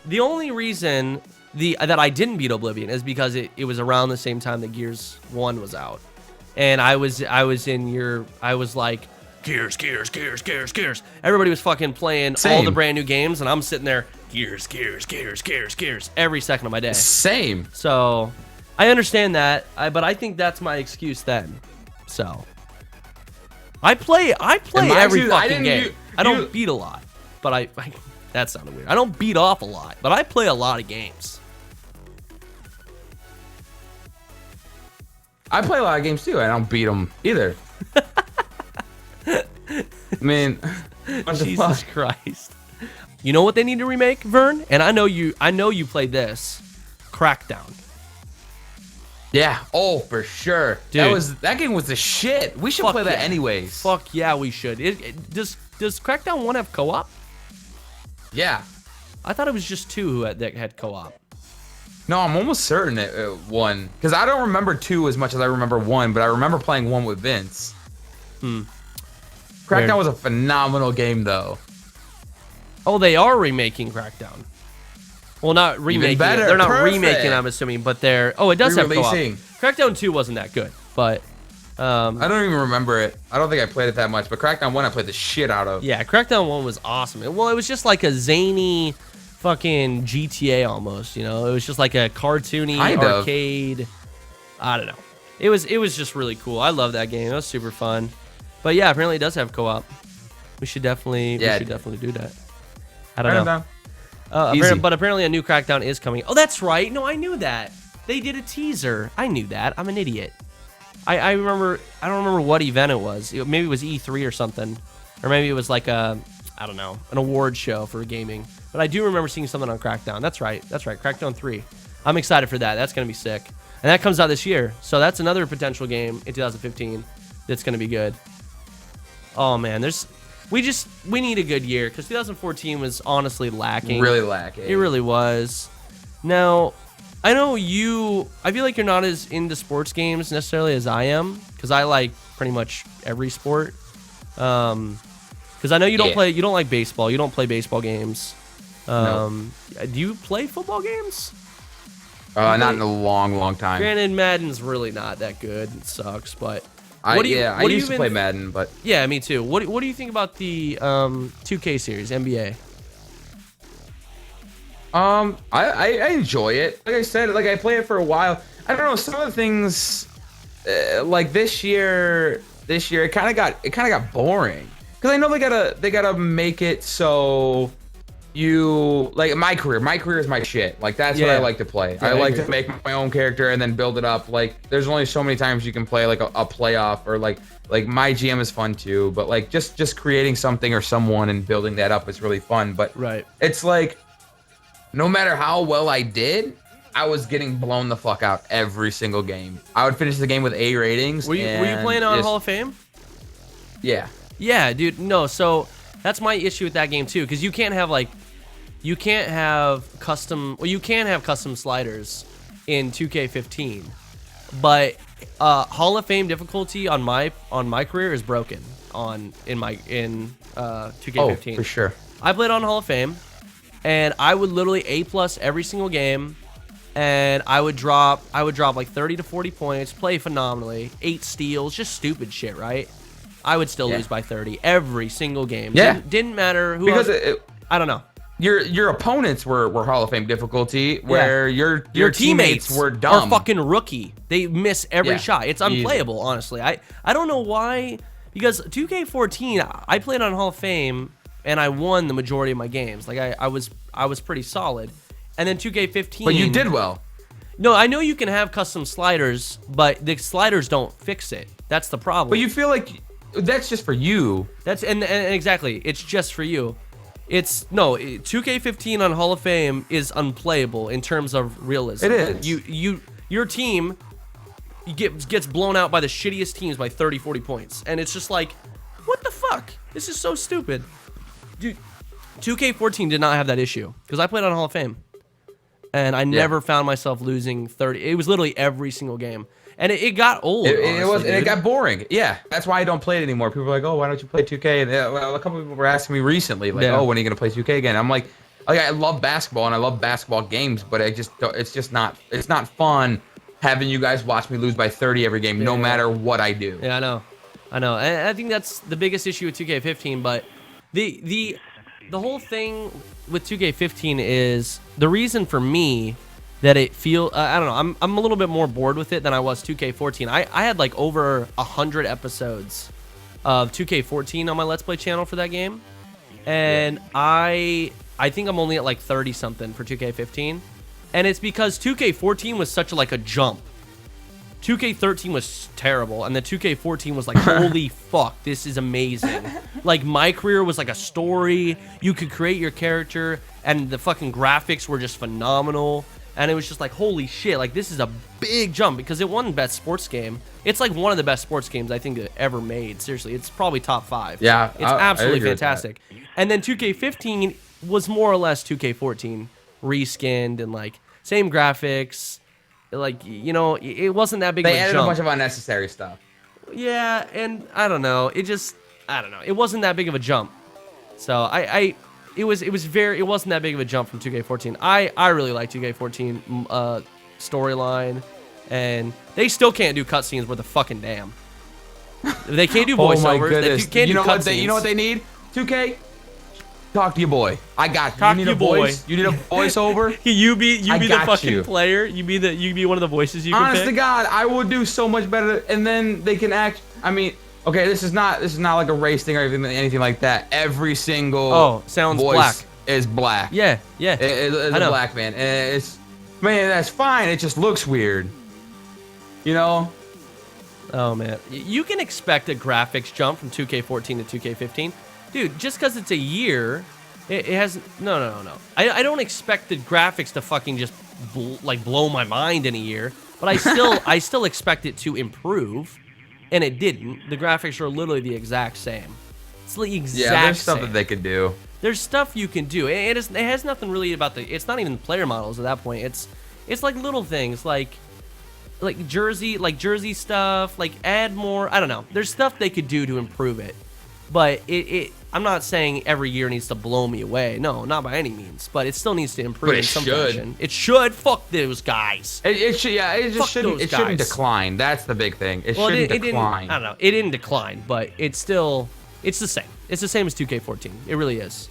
[SPEAKER 1] The only reason that I didn't beat Oblivion is because it was around the same time that Gears 1 was out. And I was like, Gears. Everybody was fucking playing all the brand new games, and I'm sitting there, Gears, every second of my day.
[SPEAKER 2] Same.
[SPEAKER 1] So, I understand that, but I think that's my excuse then. So, I play every fucking game. I don't beat a lot, but I that sounded weird. I don't beat off a lot, but I play a lot of games.
[SPEAKER 2] I play a lot of games too. I don't beat them either. I mean, what the
[SPEAKER 1] Jesus
[SPEAKER 2] fuck?
[SPEAKER 1] Christ. You know what they need to remake, Vern? And I know you played this. Crackdown.
[SPEAKER 2] Yeah. Oh, for sure.
[SPEAKER 1] Dude.
[SPEAKER 2] That game was the shit. We should play that anyways.
[SPEAKER 1] Fuck yeah, we should. Does Crackdown 1 have co-op?
[SPEAKER 2] Yeah.
[SPEAKER 1] I thought it was just 2 that had co-op.
[SPEAKER 2] No, I'm almost certain it 1. Because I don't remember 2 as much as I remember 1, but I remember playing 1 with Vince. Crackdown was a phenomenal game, though.
[SPEAKER 1] Oh, they are remaking Crackdown. Well, not remaking.
[SPEAKER 2] better.
[SPEAKER 1] They're not
[SPEAKER 2] Perfect.
[SPEAKER 1] remaking, I'm assuming, but they're... Oh, it does have co-op.
[SPEAKER 2] Re-releasing.
[SPEAKER 1] Crackdown 2 wasn't that good, but...
[SPEAKER 2] I don't even remember it. I don't think I played it that much, but Crackdown 1 I played the shit out of.
[SPEAKER 1] Yeah, Crackdown 1 was awesome. Well, it was just like a zany fucking GTA almost, you know? It was just like a cartoony arcade. I don't know. It was just really cool. I love that game. It was super fun. But yeah, apparently it does have co-op. We should definitely do that. I don't know. But apparently a new Crackdown is coming. Oh, that's right. No, I knew that. They did a teaser. I knew that. I'm an idiot. I remember. I don't remember what event it was. Maybe it was E3 or something, or maybe it was like I don't know, an award show for gaming. But I do remember seeing something on Crackdown. That's right. Crackdown 3. I'm excited for that. That's gonna be sick. And that comes out this year, so that's another potential game in 2015 that's gonna be good. Oh man, we need a good year because 2014 was honestly lacking.
[SPEAKER 2] Really lacking.
[SPEAKER 1] It really was. Now, I know I feel like you're not as into sports games necessarily as I am, because I like pretty much every sport. Because I know you don't like baseball. You don't play baseball games. Do you play football games?
[SPEAKER 2] Not in a long time.
[SPEAKER 1] Granted, Madden's really not that good. It sucks, but
[SPEAKER 2] I used to play Madden, but
[SPEAKER 1] yeah, me too. What do you think about the 2K series, NBA?
[SPEAKER 2] I enjoy it. Like I said, like I play it for a while. I don't know, some of the things like this year it kind of got boring because I know they gotta make it so you like my career is my shit. Like that's what I like to play. I like to make my own character and then build it up. Like there's only so many times you can play like a playoff, or like my GM is fun too, but like just creating something or someone and building that up is really fun. But it's like no matter how well I did, I was getting blown the fuck out every single game. I would finish the game with A ratings.
[SPEAKER 1] Were you playing on Hall of Fame?
[SPEAKER 2] Yeah.
[SPEAKER 1] Yeah, dude. No, so that's my issue with that game too, because you can't have custom. Well, you can have custom sliders in 2K15, but Hall of Fame difficulty on my career is broken in 2K15.
[SPEAKER 2] Oh, for sure.
[SPEAKER 1] I played on Hall of Fame, and I would literally A+ every single game, and I would drop like 30 to 40 points, play phenomenally, 8 steals, just stupid shit, right? I would still lose by 30 every single game.
[SPEAKER 2] Yeah.
[SPEAKER 1] Didn't matter who.
[SPEAKER 2] Because
[SPEAKER 1] I don't know.
[SPEAKER 2] Your opponents were Hall of Fame difficulty, where your teammates were dumb.
[SPEAKER 1] Are fucking rookie. They miss every shot. It's unplayable,
[SPEAKER 2] easy.
[SPEAKER 1] honestly. I don't know why, because 2K14, I played on Hall of Fame and I won the majority of my games. Like I was pretty solid. And then 2K15.
[SPEAKER 2] But you did well.
[SPEAKER 1] No, I know you can have custom sliders, but the sliders don't fix it. That's the problem.
[SPEAKER 2] But you feel like that's just for you.
[SPEAKER 1] That's and exactly, it's just for you. It's no 2K15 on Hall of Fame is unplayable in terms of realism.
[SPEAKER 2] It is.
[SPEAKER 1] Your team gets blown out by the shittiest teams by 30, 40 points, and it's just like, what the fuck? This is so stupid, dude. 2K14 did not have that issue because I played on Hall of Fame, and I never found myself losing 30. It was literally every single game. And it got old.
[SPEAKER 2] It got boring. Yeah, that's why I don't play it anymore. People are like, "Oh, why don't you play 2K?" And well, a couple people were asking me recently, like, "Oh, when are you gonna play 2K again?" I'm like, I love basketball and I love basketball games, but it's not fun having you guys watch me lose by 30 every game, no matter what I do.
[SPEAKER 1] Yeah, I know. And I think that's the biggest issue with 2K15. But the whole thing with 2K15 is the reason for me that it feel I don't know, I'm a little bit more bored with it than I was 2K14. I had like over 100 episodes of 2K14 on my Let's Play channel for that game, and I think I'm only at like 30 something for 2K15, and it's because 2K14 was such a jump. 2K13 was terrible, and then 2K14 was like, holy fuck, this is amazing. Like, my career was like a story. You could create your character, and the fucking graphics were just phenomenal. And it was just like, holy shit, like, this is a big jump because it won Best Sports Game. It's like one of the best sports games I think that ever made. Seriously, it's probably top 5.
[SPEAKER 2] Yeah,
[SPEAKER 1] it's absolutely fantastic. And then 2K15 was more or less 2K14 reskinned and like same graphics. Like, you know, it wasn't that big of a jump.
[SPEAKER 2] They added a bunch of unnecessary stuff.
[SPEAKER 1] Yeah, and I don't know. It wasn't that big of a jump. So it wasn't that big of a jump from 2K14. I really like 2K14 storyline, and they still can't do cutscenes worth a fucking damn. They can't do voiceovers.
[SPEAKER 2] Oh my goodness.
[SPEAKER 1] They can't
[SPEAKER 2] you know
[SPEAKER 1] do cutscenes.
[SPEAKER 2] You know what they need? 2K. Talk to your boy. I got you.
[SPEAKER 1] Talk
[SPEAKER 2] you
[SPEAKER 1] to
[SPEAKER 2] need
[SPEAKER 1] your
[SPEAKER 2] a
[SPEAKER 1] boy.
[SPEAKER 2] voice? You need a voiceover?
[SPEAKER 1] you be the fucking
[SPEAKER 2] you.
[SPEAKER 1] player. You be one of the voices you can
[SPEAKER 2] Honest
[SPEAKER 1] pick.
[SPEAKER 2] to God, I will do so much better, and then they can act. I mean, okay, this is not like a race thing or anything like that. Every single
[SPEAKER 1] sounds
[SPEAKER 2] voice
[SPEAKER 1] black.
[SPEAKER 2] is black.
[SPEAKER 1] Yeah.
[SPEAKER 2] It's a black man. And that's fine. It just looks weird. You know?
[SPEAKER 1] Oh man, you can expect a graphics jump from 2K14 to 2K15, dude. Just because it's a year, it has no. I don't expect the graphics to fucking just blow my mind in a year, but I still expect it to improve, and it didn't. The graphics are literally the exact same. It's the exact same.
[SPEAKER 2] Yeah, there's stuff that they could do.
[SPEAKER 1] There's stuff you can do. It has nothing really about it's not even player models at that point. It's like little things like jersey stuff, like add more. I don't know. There's stuff they could do to improve it, but I'm not saying every year needs to blow me away. No, not by any means. But it still needs to improve in some fashion. It should. Fuck those guys.
[SPEAKER 2] It should. Yeah, it just shouldn't. It shouldn't decline. That's the big thing. It shouldn't decline.
[SPEAKER 1] I don't know. It didn't decline, but it's the same. It's the same as 2K14. It really is.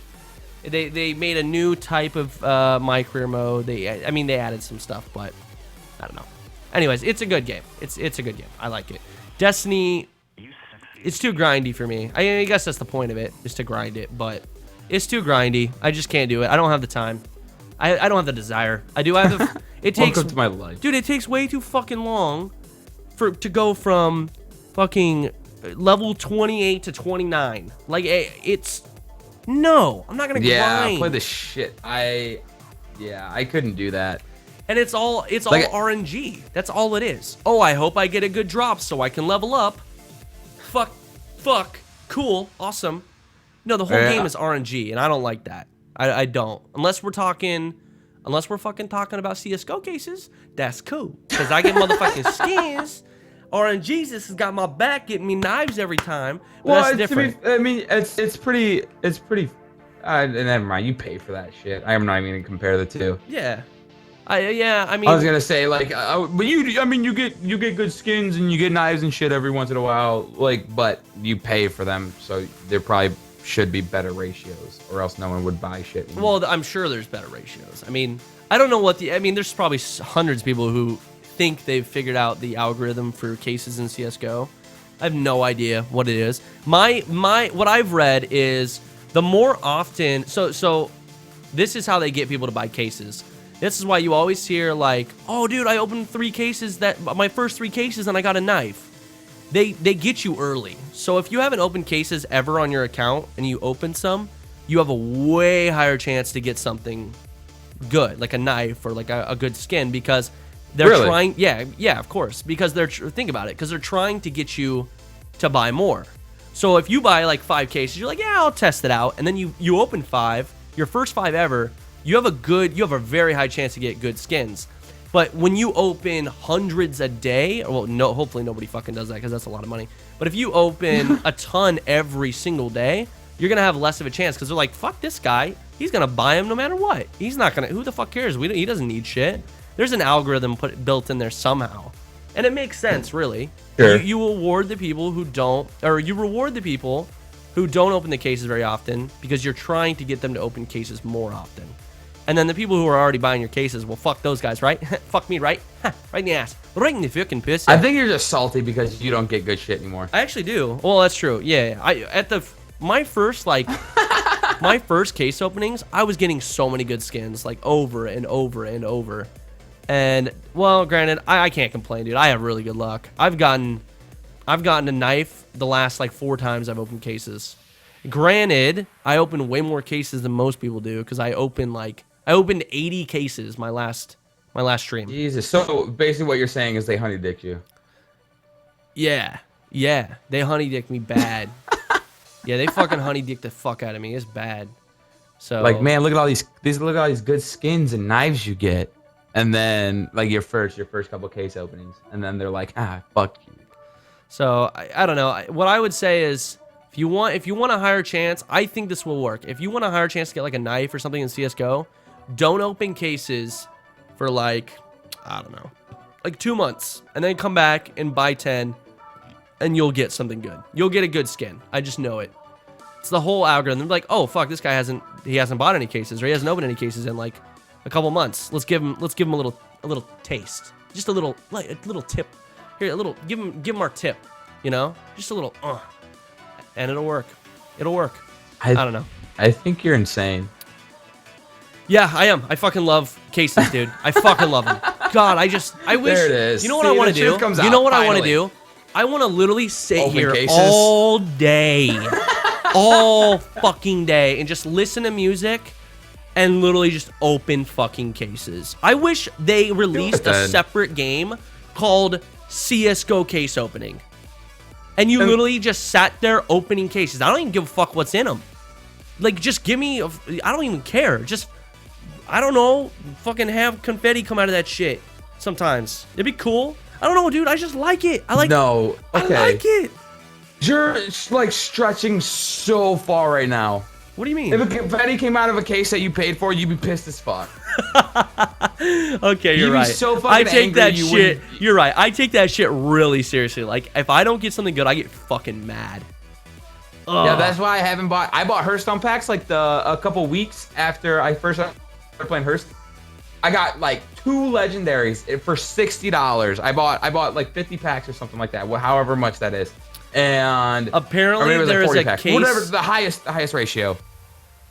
[SPEAKER 1] They made a new type of my career mode. They added some stuff, but I don't know. Anyways, it's a good game. It's a good game. I like it. Destiny, it's too grindy for me. I guess that's the point of it, is to grind it, but it's too grindy. I just can't do it. I don't have the time. I don't have the desire. I do have the... It takes...
[SPEAKER 2] Welcome to my life.
[SPEAKER 1] Dude, it takes way too fucking long to go from fucking level 28 to 29. Like, it's... No, I'm not gonna grind.
[SPEAKER 2] Yeah, play the shit. I couldn't do that.
[SPEAKER 1] And it's all
[SPEAKER 2] Like-
[SPEAKER 1] RNG. That's all it is. Oh, I hope I get a good drop so I can level up. Fuck, cool, awesome. No, the whole game is RNG, and I don't like that. I don't. Unless we're fucking talking about CS:GO cases, that's cool. Because I get motherfucking skins. RNG's has got my back, getting me knives every time. But that's different.
[SPEAKER 2] It's pretty. Never mind. You pay for that shit. I'm not even gonna compare the two.
[SPEAKER 1] Yeah. I mean,
[SPEAKER 2] I was gonna say like, but you get good skins and you get knives and shit every once in a while. Like, but you pay for them, so there probably should be better ratios, or else no one would buy shit anymore.
[SPEAKER 1] Well, I'm sure there's better ratios. I mean, I don't know what there's probably hundreds of people who think they've figured out the algorithm for cases in CS:GO. I have no idea what it is. What I've read is the more often, so this is how they get people to buy cases. This is why you always hear like, oh dude, I opened my first 3 cases and I got a knife. They get you early. So if you haven't opened cases ever on your account and you open some, you have a way higher chance to get something good, like a knife or like a good skin, because they're trying. Yeah, of course, because think about it, because they're trying to get you to buy more. So if you buy like 5 cases, you're like, yeah, I'll test it out, and then you open 5, your first 5 ever, you have a very high chance to get good skins. But when you open hundreds a day, well, no, hopefully nobody fucking does that because that's a lot of money. But if you open a ton every single day, you're gonna have less of a chance because they're like, fuck this guy, he's gonna buy him no matter what. He's not gonna. Who the fuck cares? He doesn't need shit. There's an algorithm built in there somehow, and it makes sense, really.
[SPEAKER 2] Sure.
[SPEAKER 1] You reward the people who don't, or you reward the people who don't open the cases very often because you're trying to get them to open cases more often. And then the people who are already buying your cases, well, fuck those guys, right? Fuck me, right? Right in the ass. Right in the fucking piss.
[SPEAKER 2] I think you're just salty because you don't get good shit anymore.
[SPEAKER 1] I actually do. Well, that's true. Yeah. My first case openings, I was getting so many good skins, like over and over and over. And well, granted, I can't complain, dude. I have really good luck. I've gotten a knife the last like 4 times I've opened cases. Granted, I opened way more cases than most people do because I opened 80 cases my last stream.
[SPEAKER 2] Jesus. So basically what you're saying is they honey dicked you.
[SPEAKER 1] Yeah. They honey dicked me bad. Yeah, they fucking honey dicked the fuck out of me. It's bad. So
[SPEAKER 2] like, man, look at all these good skins and knives you get. And then like your first couple case openings. And then they're like, fuck you.
[SPEAKER 1] So I don't know. What I would say is if you want a higher chance, I think this will work. If you want a higher chance to get like a knife or something in CS:GO, don't open cases for like, I don't know, like 2 months, and then come back and buy 10, and you'll get something good. You'll get a good skin. I just know it. It's the whole algorithm. They're like, oh fuck, this guy hasn't bought any cases, or he hasn't opened any cases in like a couple months. Let's give him a little taste, just a little tip. Here, give him our tip, you know, just a little, and it'll work. I don't know.
[SPEAKER 2] I think you're insane.
[SPEAKER 1] Yeah, I am. I fucking love cases, dude. I fucking love them. God, I wish.
[SPEAKER 2] There it is.
[SPEAKER 1] You know what I want to do? You know what I want to do? I want to literally sit here all day, all fucking day, and just listen to music and literally just open fucking cases. I wish they released a separate game called CS:GO case opening. And you literally just sat there opening cases. I don't even give a fuck what's in them. Like, just give me, I don't even care. Just, I don't know, fucking have confetti come out of that shit sometimes. It'd be cool. I don't know, dude. I just like it. I like it.
[SPEAKER 2] You're like stretching so far right now.
[SPEAKER 1] What do you mean?
[SPEAKER 2] If a confetti came out of a case that you paid for, you'd be pissed as fuck.
[SPEAKER 1] Okay, you're right.
[SPEAKER 2] So fucking
[SPEAKER 1] I take
[SPEAKER 2] angry
[SPEAKER 1] that shit. You're right. I take that shit really seriously. Like, if I don't get something good, I get fucking mad. Ugh.
[SPEAKER 2] Yeah, that's why I bought Hearthstone packs like a couple weeks after I first started playing Hearthstone. I got like 2 legendaries for $60. I bought like 50 packs or something like that. However much that is. And
[SPEAKER 1] apparently there is a case.
[SPEAKER 2] Whatever, the highest ratio.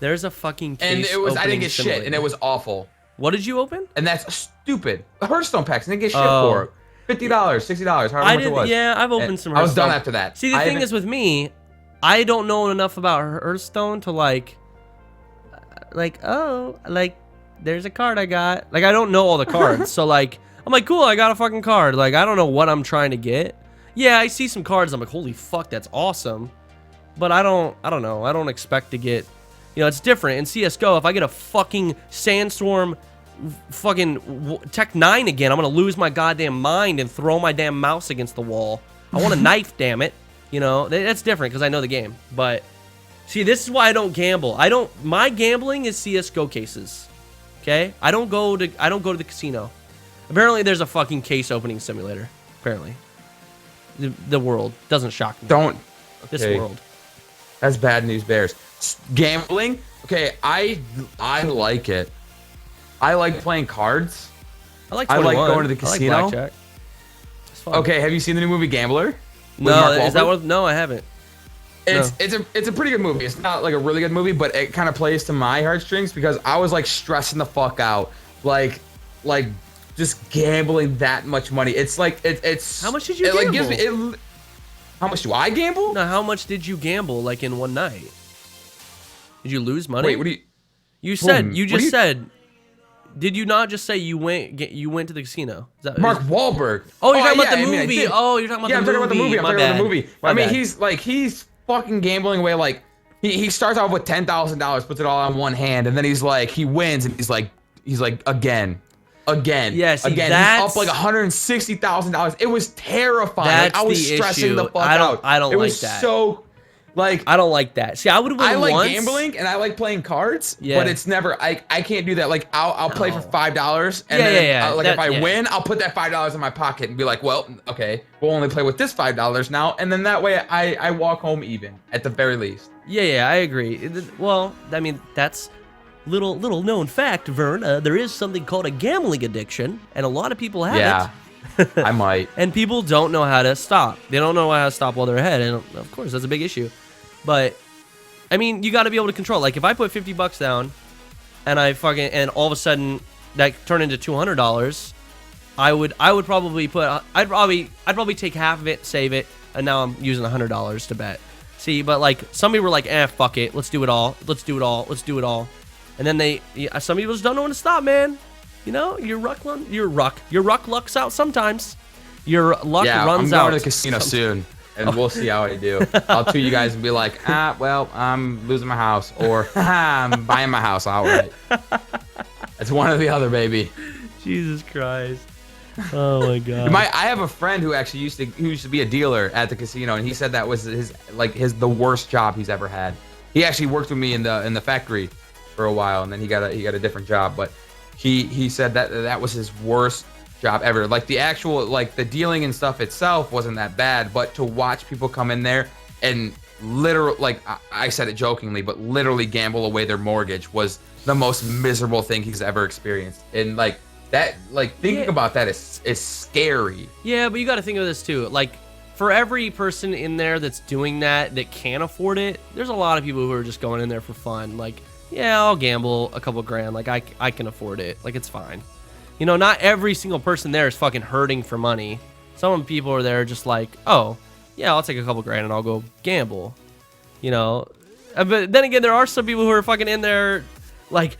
[SPEAKER 1] There's a fucking case.
[SPEAKER 2] And it was, I didn't get shit, and it was awful.
[SPEAKER 1] What did you open?
[SPEAKER 2] And that's stupid. Hearthstone packs, I didn't get shit for it. $50, $60, however much it was.
[SPEAKER 1] Yeah, I've opened some Hearthstone.
[SPEAKER 2] I was done after that.
[SPEAKER 1] See, the thing is with me, I don't know enough about Hearthstone to like, there's a card I got. Like, I don't know all the cards. So, like, I'm like, cool, I got a fucking card. Like, I don't know what I'm trying to get. Yeah, I see some cards. I'm like, holy fuck, that's awesome. But I don't know. I don't expect to get, you know, it's different. In CSGO, if I get a fucking Sandstorm fucking Tech 9 again, I'm going to lose my goddamn mind and throw my damn mouse against the wall. I want a knife, damn it. You know, that's different because I know the game. But, see, this is why I don't gamble. My gambling is CSGO cases. Okay? I don't go to the casino. Apparently, there's a fucking case opening simulator. Apparently. The world doesn't shock me.
[SPEAKER 2] Don't. Okay.
[SPEAKER 1] This world.
[SPEAKER 2] That's bad news bears. Gambling? Okay, I like it. I like playing cards.
[SPEAKER 1] I like 21.
[SPEAKER 2] I like going to the casino.
[SPEAKER 1] I like blackjack. It's fun.
[SPEAKER 2] Okay, have you seen the new movie Gambler?
[SPEAKER 1] No, is that what? No, I haven't.
[SPEAKER 2] It's a pretty good movie. It's not like a really good movie, but it kind of plays to my heartstrings because I was like stressing the fuck out, like just gambling that much money. It's like it's.
[SPEAKER 1] How much did you gamble?
[SPEAKER 2] Like gives me, how much do I gamble?
[SPEAKER 1] No, how much did you gamble like in one night? Did you lose money?
[SPEAKER 2] Wait, what do you?
[SPEAKER 1] You just said. Did you not just say you went to the casino? Is that,
[SPEAKER 2] Mark Wahlberg.
[SPEAKER 1] Oh, you're talking about the movie. You're talking about the movie.
[SPEAKER 2] I'm talking about the movie.
[SPEAKER 1] My bad.
[SPEAKER 2] I mean, he's fucking gambling away. Like he starts off with $10,000, puts it all on one hand, and then he wins, and he's like again.
[SPEAKER 1] Yeah, see,
[SPEAKER 2] again. He's up like $160,000. It was terrifying. Like, I was stressing the fuck out.
[SPEAKER 1] I don't like that.
[SPEAKER 2] It was so. Like,
[SPEAKER 1] I don't like that. See, I would have won once.
[SPEAKER 2] I like gambling and I like playing cards, but it's never. I can't do that. Like, I'll play for $5, and then if I win, I'll put that $5 in my pocket and be like, well, okay, we'll only play with this $5 now, and then that way I walk home even at the very least.
[SPEAKER 1] Yeah, I agree. Well, I mean, that's little known fact, Vern. There is something called a gambling addiction, and a lot of people have it.
[SPEAKER 2] Yeah. I might.
[SPEAKER 1] And people don't know how to stop. They don't know how to stop while they're ahead, and of course that's a big issue. But I mean, you got to be able to control. Like if I put $50 down, and and all of a sudden that turned into $200, I would probably put. I'd probably take half of it, save it, and now I'm using $100 to bet. See, but like some people were like, fuck it, let's do it all, and then some people just don't know when to stop, man. You know, your ruck lucks out sometimes. Your luck runs out.
[SPEAKER 2] I'm going to the casino soon, and we'll see how I do. I'll tweet you guys and be like, well, I'm losing my house, or I'm buying my house outright. It's one or the other, baby.
[SPEAKER 1] Jesus Christ. Oh my God.
[SPEAKER 2] I have a friend who actually used to be a dealer at the casino, and he said that was the worst job he's ever had. He actually worked with me in the factory for a while, and then he got a different job, but he said that was his worst job ever. Like the actual the dealing and stuff itself wasn't that bad, but to watch people come in there and literally, I said it jokingly, but literally gamble away their mortgage was the most miserable thing he's ever experienced. And thinking about that is scary.
[SPEAKER 1] Yeah, but you got to think of this too. Like for every person in there that's doing that can't afford it, there's a lot of people who are just going in there for fun. Like, yeah, I'll gamble a couple grand. Like I can afford it. Like it's fine. You know, not every single person there is fucking hurting for money. Some people are there just like, oh, yeah, I'll take a couple grand and I'll go gamble. You know, but then again, there are some people who are fucking in there like,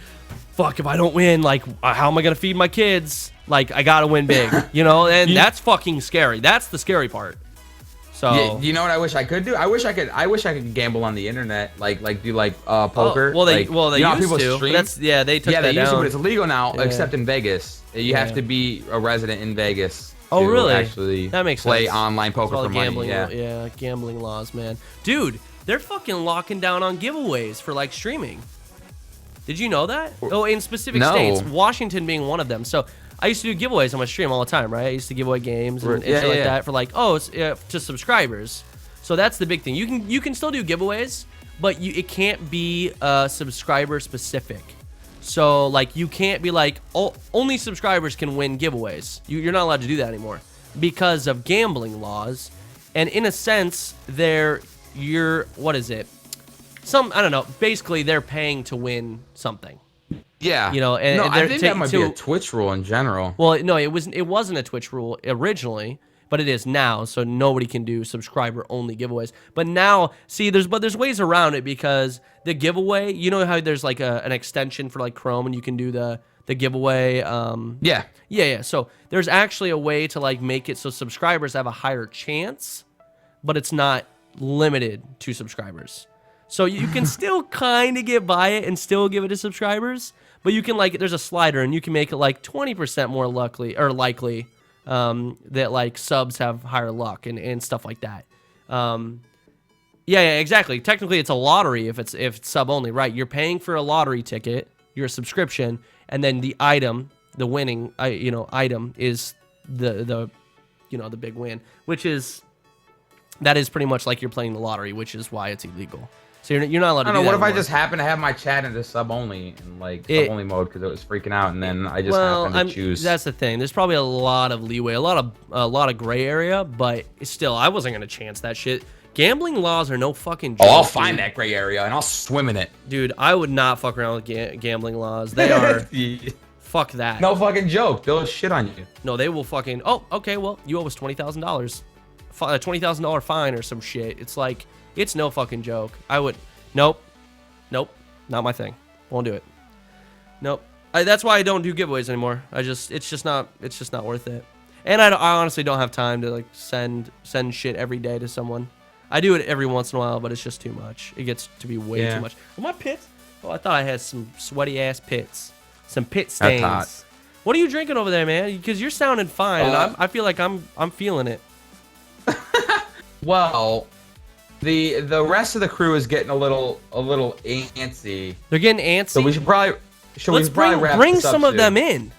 [SPEAKER 1] fuck, if I don't win, like, how am I gonna feed my kids? Like, I gotta win big, you know, and that's fucking scary. That's the scary part. So
[SPEAKER 2] you know what I wish I could do? I wish I could gamble on the internet, do poker.
[SPEAKER 1] Well, they used to. They took that down.
[SPEAKER 2] They used to, but it's illegal now, except in Vegas. You have to be a resident in Vegas.
[SPEAKER 1] Oh, really?
[SPEAKER 2] Actually,
[SPEAKER 1] that makes
[SPEAKER 2] play
[SPEAKER 1] sense.
[SPEAKER 2] online poker for
[SPEAKER 1] gambling,
[SPEAKER 2] money.
[SPEAKER 1] Yeah, gambling laws, man. Dude, they're fucking locking down on giveaways for streaming. Did you know that? Oh, in specific states, Washington being one of them. So I used to do giveaways on my stream all the time, right? I used to give away games and shit like that for to subscribers. So that's the big thing. You can still do giveaways, but it can't be subscriber specific. So you can't be only subscribers can win giveaways. You're not allowed to do that anymore because of gambling laws. And in a sense, what is it? I don't know. Basically, they're paying to win something.
[SPEAKER 2] Yeah.
[SPEAKER 1] You know, and
[SPEAKER 2] I think that might be a Twitch rule in general.
[SPEAKER 1] Well, no, it wasn't a Twitch rule originally, but it is now, so nobody can do subscriber-only giveaways. But now, see, there's ways around it because the giveaway, you know how there's like an extension for like Chrome and you can do the giveaway. Yeah. So there's actually a way to like make it so subscribers have a higher chance, but it's not limited to subscribers. So you can still kind of get by it and still give it to subscribers, but you can like there's a slider and you can make it like 20% more likely that like subs have higher luck and stuff like that. Yeah, exactly. Technically, it's a lottery if it's sub only, right? You're paying for a lottery ticket, your subscription, and then the item, the winning, item is the big win, that is pretty much like you're playing the lottery, which is why it's illegal. So you're not allowed to do that.
[SPEAKER 2] What if
[SPEAKER 1] anymore.
[SPEAKER 2] I just happen to have my chat into sub only and like sub only mode because it was freaking out, and then I just happened to choose.
[SPEAKER 1] That's the thing. There's probably a lot of leeway, a lot of gray area, but still, I wasn't gonna chance that shit. Gambling laws are no fucking joke.
[SPEAKER 2] Oh, I'll find that gray area and I'll swim in it,
[SPEAKER 1] dude. I would not fuck around with gambling laws. They are fuck that.
[SPEAKER 2] No fucking joke. They'll shit on you.
[SPEAKER 1] No, they will fucking. Oh, okay. Well, you owe us $20,000, a $20,000 fine or some shit. It's like it's no fucking joke. I would. Nope, not my thing. Won't do it. Nope. That's why I don't do giveaways anymore. It's just not worth it. And I honestly don't have time to like send shit every day to someone. I do it every once in a while, but it's just too much. It gets to be way too much. Are my pits? Oh, I thought I had some sweaty ass pits, some pit stains.
[SPEAKER 2] That's hot.
[SPEAKER 1] What are you drinking over there, man? Because you're sounding fine, and I feel like I'm feeling it.
[SPEAKER 2] Well, the rest of the crew is getting a little antsy.
[SPEAKER 1] They're getting antsy.
[SPEAKER 2] So we should probably
[SPEAKER 1] bring some of them in.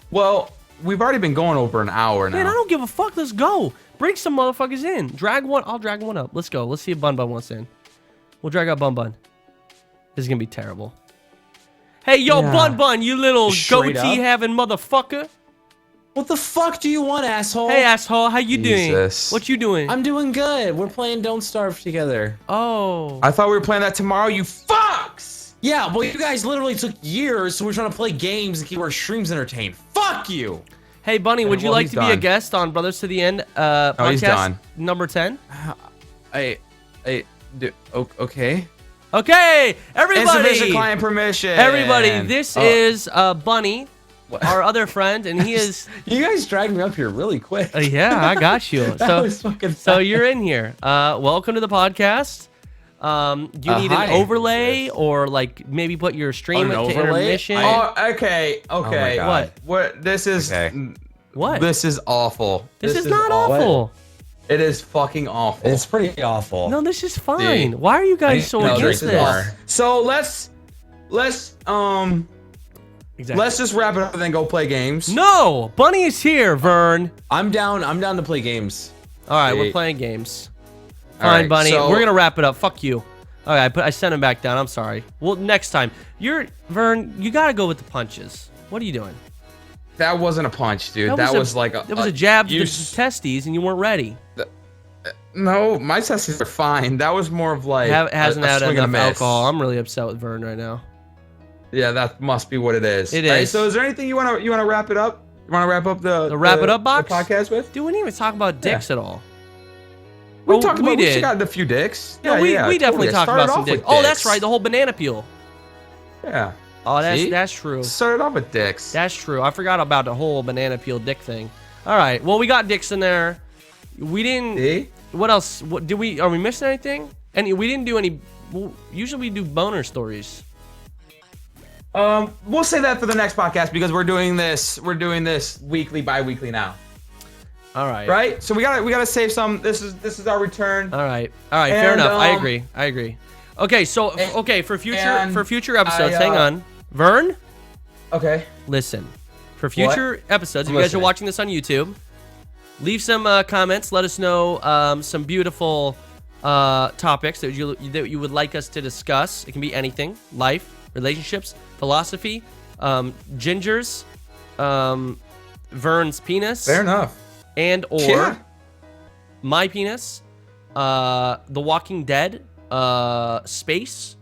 [SPEAKER 2] Well, we've already been going over an hour now.
[SPEAKER 1] Man, I don't give a fuck. Let's go. Bring some motherfuckers in. Drag one. I'll drag one up. Let's go. Let's see if Bun Bun wants in. We'll drag out Bun Bun. This is gonna be terrible. Hey, yo, Bun Bun, you little goatee having motherfucker.
[SPEAKER 3] What the fuck do you want, asshole?
[SPEAKER 1] Hey, asshole, how you doing? What you doing?
[SPEAKER 3] I'm doing good. We're playing Don't Starve together.
[SPEAKER 1] Oh.
[SPEAKER 2] I thought we were playing that tomorrow, you fucks!
[SPEAKER 3] Yeah, well, you guys literally took years, so we're trying to play games and keep our streams entertained. Fuck you!
[SPEAKER 1] Hey, Bunny, would you like to be a guest on Brothers to the End podcast number 10?
[SPEAKER 3] Okay.
[SPEAKER 1] Okay, everybody!
[SPEAKER 2] Insufficient client permission!
[SPEAKER 1] Everybody, this is Bunny, our other friend, and he is...
[SPEAKER 3] You guys dragged me up here really quick.
[SPEAKER 1] Yeah, I got you.
[SPEAKER 3] That was fucking
[SPEAKER 1] so you're in here. Welcome to the podcast. Do you need an overlay or like maybe put your stream to intermission?
[SPEAKER 2] Okay.
[SPEAKER 3] Oh my God.
[SPEAKER 2] What? This is...
[SPEAKER 1] What?
[SPEAKER 2] This is awful.
[SPEAKER 1] This is not awful.
[SPEAKER 2] It is fucking awful.
[SPEAKER 3] It's pretty awful.
[SPEAKER 1] No, this is fine. Why are you guys so against this?
[SPEAKER 2] So let's just wrap it up and then go play games.
[SPEAKER 1] No, Bunny is here, Vern.
[SPEAKER 3] I'm down to play games.
[SPEAKER 1] All right, we're playing games. Fine, Bunny. So, we're gonna wrap it up. Fuck you. All right, I sent him back down. I'm sorry. Well, next time. Vern. You gotta go with the punches. What are you doing?
[SPEAKER 2] That wasn't a punch, dude. That was
[SPEAKER 1] a jab to the testes, and you weren't ready.
[SPEAKER 2] No, my testes are fine. That was more of like
[SPEAKER 1] hasn't had enough alcohol. I'm really upset with Vern right now.
[SPEAKER 2] Yeah, that must be what it is.
[SPEAKER 1] It is.
[SPEAKER 2] Right, so is there anything you wanna wrap it up? You wanna wrap up the
[SPEAKER 1] wrap it up box?
[SPEAKER 2] The podcast with?
[SPEAKER 1] Dude, we didn't even talk about dicks at all.
[SPEAKER 2] We talked about we got a few dicks.
[SPEAKER 1] Yeah, we definitely talked about some dicks. Oh, that's right, the whole banana peel.
[SPEAKER 2] Yeah.
[SPEAKER 1] Oh, that's true.
[SPEAKER 2] Started off with dicks.
[SPEAKER 1] That's true. I forgot about the whole banana peel dick thing. All right. Well, we got dicks in there. We didn't.
[SPEAKER 2] See?
[SPEAKER 1] What else? What did we? Are we missing anything? We didn't do any. Well, usually we do boner stories.
[SPEAKER 2] We'll say that for the next podcast because we're doing this weekly, bi-weekly now.
[SPEAKER 1] All right.
[SPEAKER 2] Right? So we gotta save some. This is our return.
[SPEAKER 1] All right. Fair enough. I agree. Okay. So for future episodes, hang on. Vern?
[SPEAKER 2] Okay.
[SPEAKER 1] Listen. For future episodes, if you guys are watching this on YouTube, leave some comments. Let us know some beautiful topics that you would like us to discuss. It can be anything. Life, relationships, philosophy, gingers, Vern's penis.
[SPEAKER 2] Fair enough.
[SPEAKER 1] And or my penis, The Walking Dead, space,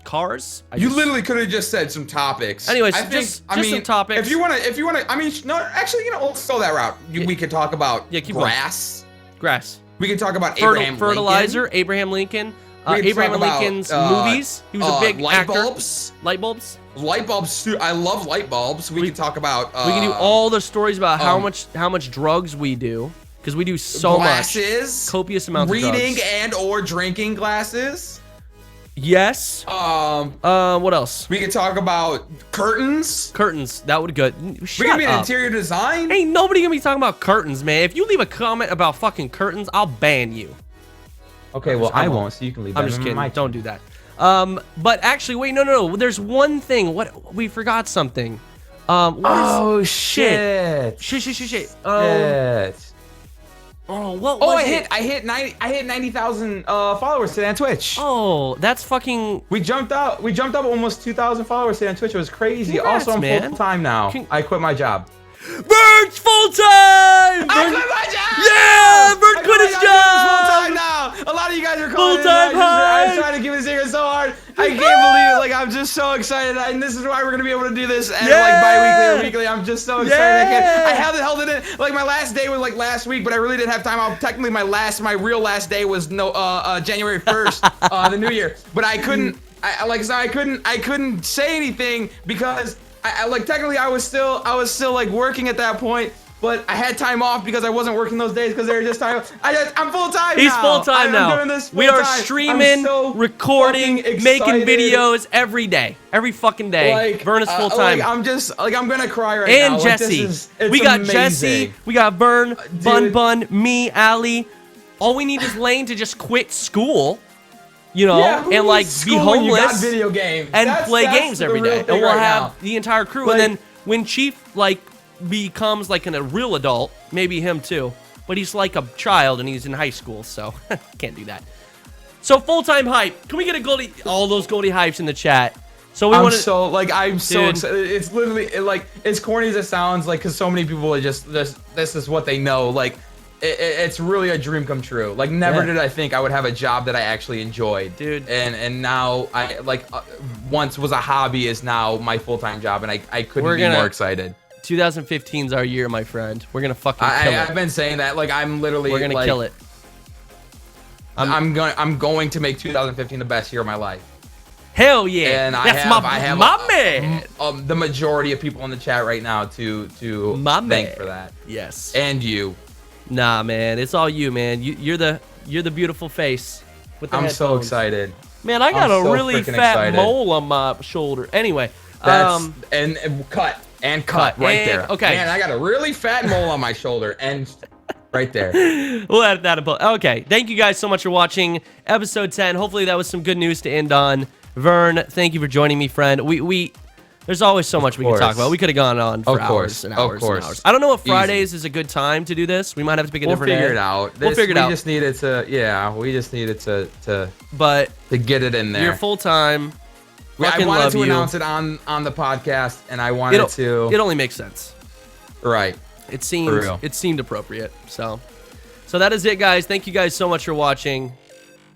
[SPEAKER 1] Cars.
[SPEAKER 2] You literally could have just said some topics.
[SPEAKER 1] Anyways,
[SPEAKER 2] I think,
[SPEAKER 1] just some topics.
[SPEAKER 2] If you wanna, I mean, no, actually, let's go that route. We could talk about grass.
[SPEAKER 1] Grass.
[SPEAKER 2] We can talk about Abraham
[SPEAKER 1] fertilizer.
[SPEAKER 2] Lincoln.
[SPEAKER 1] Abraham Lincoln.
[SPEAKER 2] We can
[SPEAKER 1] Abraham
[SPEAKER 2] talk about,
[SPEAKER 1] Lincoln's movies. He was a big
[SPEAKER 2] light
[SPEAKER 1] actor.
[SPEAKER 2] bulbs.
[SPEAKER 1] Light bulbs.
[SPEAKER 2] Light bulbs. I love light bulbs. We can talk about.
[SPEAKER 1] We can do all the stories about how much drugs we do, because we do so
[SPEAKER 2] glasses,
[SPEAKER 1] much. Copious amounts of drugs.
[SPEAKER 2] Reading and or drinking glasses.
[SPEAKER 1] Yes. What else?
[SPEAKER 2] We could talk about curtains.
[SPEAKER 1] Curtains. That would be good.
[SPEAKER 2] We can be an interior design.
[SPEAKER 1] Ain't nobody gonna be talking about curtains, man. If you leave a comment about fucking curtains, I'll ban you.
[SPEAKER 2] Okay, well, I won't, so you can leave that.
[SPEAKER 1] I'm just kidding. Don't do that. But actually, wait, no. There's one thing. What? We forgot something.
[SPEAKER 2] Shit.
[SPEAKER 1] Shit. Oh, what was it?
[SPEAKER 2] I hit 90,000 followers today on Twitch.
[SPEAKER 1] Oh, that's fucking.
[SPEAKER 2] We jumped up almost 2,000 followers today on Twitch. It was crazy.
[SPEAKER 1] Congrats,
[SPEAKER 2] also, I'm
[SPEAKER 1] man.
[SPEAKER 2] full time now. I quit my job.
[SPEAKER 1] Vern's full time.
[SPEAKER 2] I quit my job.
[SPEAKER 1] Yeah, Vern quit his job.
[SPEAKER 2] Full time now. A lot of you guys are calling.
[SPEAKER 1] Full time.
[SPEAKER 2] I was trying to give this here so hard. I can't believe it. Like, I'm just so excited, and this is why we're gonna be able to do this and like bi-weekly or weekly. I'm just so excited. I haven't held it in. Like, my last day was like last week, but I really didn't have time. Technically, my real last day was January 1st, the New Year. But I couldn't. I couldn't say anything because technically I was still like working at that point. But I had time off because I wasn't working those days because they were just time. I'm full time now.
[SPEAKER 1] He's full time now.
[SPEAKER 2] I'm doing this full
[SPEAKER 1] we are
[SPEAKER 2] time.
[SPEAKER 1] streaming, recording, making videos every day, every fucking day.
[SPEAKER 2] Like,
[SPEAKER 1] Vern is full time.
[SPEAKER 2] I'm gonna cry right
[SPEAKER 1] and
[SPEAKER 2] now.
[SPEAKER 1] Jesse.
[SPEAKER 2] It's
[SPEAKER 1] we got
[SPEAKER 2] amazing.
[SPEAKER 1] Jesse. We got Vern, Bun, me, Ali. All we need is Lane to just quit school. And like be homeless
[SPEAKER 2] video games
[SPEAKER 1] and play games every day, and we'll have the entire crew. And then when Chief becomes like a real adult, maybe him too, but he's like a child and he's in high school, so can't do that. So full-time hype. Can we get all those Goldie hypes in the chat? So we want to. I'm so excited. It's literally as corny as it sounds, because so many people are just this is what they know.
[SPEAKER 2] It's really a dream come true. Never did I think I would have a job that I actually enjoyed,
[SPEAKER 1] dude.
[SPEAKER 2] And now I once was a hobby is now my full-time job, and I couldn't be more excited.
[SPEAKER 1] 2015's our year, my friend. We're gonna fucking kill it.
[SPEAKER 2] I've been saying that. I'm literally.
[SPEAKER 1] We're gonna kill it.
[SPEAKER 2] I'm going to make 2015 the best year of my life.
[SPEAKER 1] Hell yeah!
[SPEAKER 2] And
[SPEAKER 1] I have my man.
[SPEAKER 2] The majority of people in the chat right now to thank for that.
[SPEAKER 1] Yes.
[SPEAKER 2] And you.
[SPEAKER 1] Nah, man, it's all you, man. You're the beautiful face with the headphones.
[SPEAKER 2] So excited.
[SPEAKER 1] Man, I got a really fat mole on my shoulder. Anyway,
[SPEAKER 2] and cut. And cut right there.
[SPEAKER 1] Okay.
[SPEAKER 2] Man, I got a really fat mole on my shoulder and right there.
[SPEAKER 1] We'll add that. Okay. Thank you guys so much for watching episode 10. Hopefully that was some good news to end on. Vern, thank you for joining me, friend. There's always so much we can talk about. We could have gone on for hours and hours and hours. I don't know if Fridays is a good time to do this. We might have to pick a different day.
[SPEAKER 2] We'll figure it out.
[SPEAKER 1] We'll figure it out.
[SPEAKER 2] We just needed to get it in there.
[SPEAKER 1] You're full time.
[SPEAKER 2] I wanted to announce it on the podcast, and I wanted to.
[SPEAKER 1] It only makes sense,
[SPEAKER 2] right?
[SPEAKER 1] It seemed appropriate. So that is it, guys. Thank you guys so much for watching.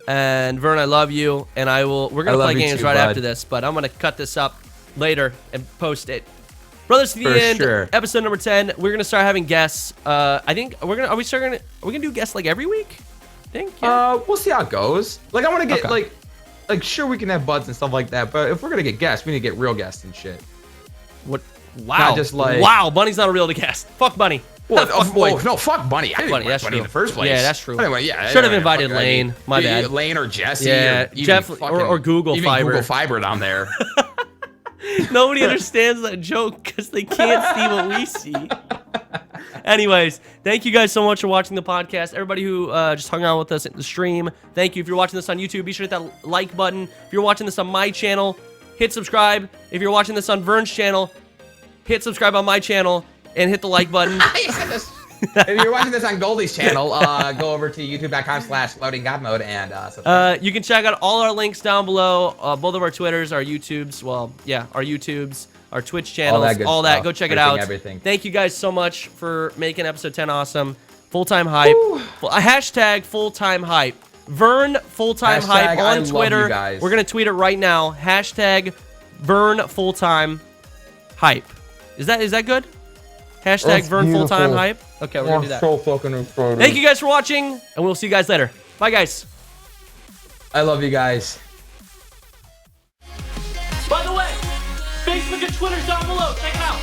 [SPEAKER 1] And Vern, I love you, and we're gonna play games right after this, but I'm gonna cut this up later and post it. Brothers to the end, episode number 10. We're gonna start having guests. I think are we gonna do guests every week? I think. Yeah.
[SPEAKER 2] We'll see how it goes. I want to get sure, we can have buds and stuff like that, but if we're gonna get guests, we need to get real guests and shit.
[SPEAKER 1] What? Wow. Not just wow, Bunny's not a real guest. Fuck Bunny.
[SPEAKER 2] No, fuck Bunny. I didn't want Bunny in the first place.
[SPEAKER 1] Yeah, that's true.
[SPEAKER 2] Anyway,
[SPEAKER 1] should have invited Lane. My bad.
[SPEAKER 2] Lane or Jesse.
[SPEAKER 1] Yeah, Jeff or Google Fiber.
[SPEAKER 2] Google Fiber down there.
[SPEAKER 1] Nobody understands that joke because they can't see what we see. Anyways, thank you guys so much for watching the podcast. Everybody who just hung out with us at the stream, thank you. If you're watching this on YouTube, be sure to hit that like button. If you're watching this on my channel, hit subscribe. If you're watching this on Vern's channel, hit subscribe on my channel and hit the like button.
[SPEAKER 2] If you're watching this on Goldie's channel, go over to youtube.com/loadinggodmode and subscribe.
[SPEAKER 1] You can check out all our links down below. Both of our Twitters, our YouTubes. Well, yeah, our YouTubes, our Twitch channels, all that. Go check it out.
[SPEAKER 2] Everything.
[SPEAKER 1] Thank you guys so much for making episode 10 awesome. Full-time hype. Hashtag full-time hype. Vern Fulltime Hype
[SPEAKER 2] Hashtag I
[SPEAKER 1] on
[SPEAKER 2] love
[SPEAKER 1] Twitter.
[SPEAKER 2] you guys.
[SPEAKER 1] We're gonna tweet it right now. Hashtag Vern Fulltime Hype. Is that good? Hashtag
[SPEAKER 2] That's
[SPEAKER 1] Vern Fulltime
[SPEAKER 2] beautiful.
[SPEAKER 1] Hype. Okay, we're gonna do that.
[SPEAKER 2] So fucking excited.
[SPEAKER 1] Thank you guys for watching, and we'll see you guys later. Bye, guys.
[SPEAKER 2] I love you guys.
[SPEAKER 1] By the way, Facebook and Twitter's down below. Check it out.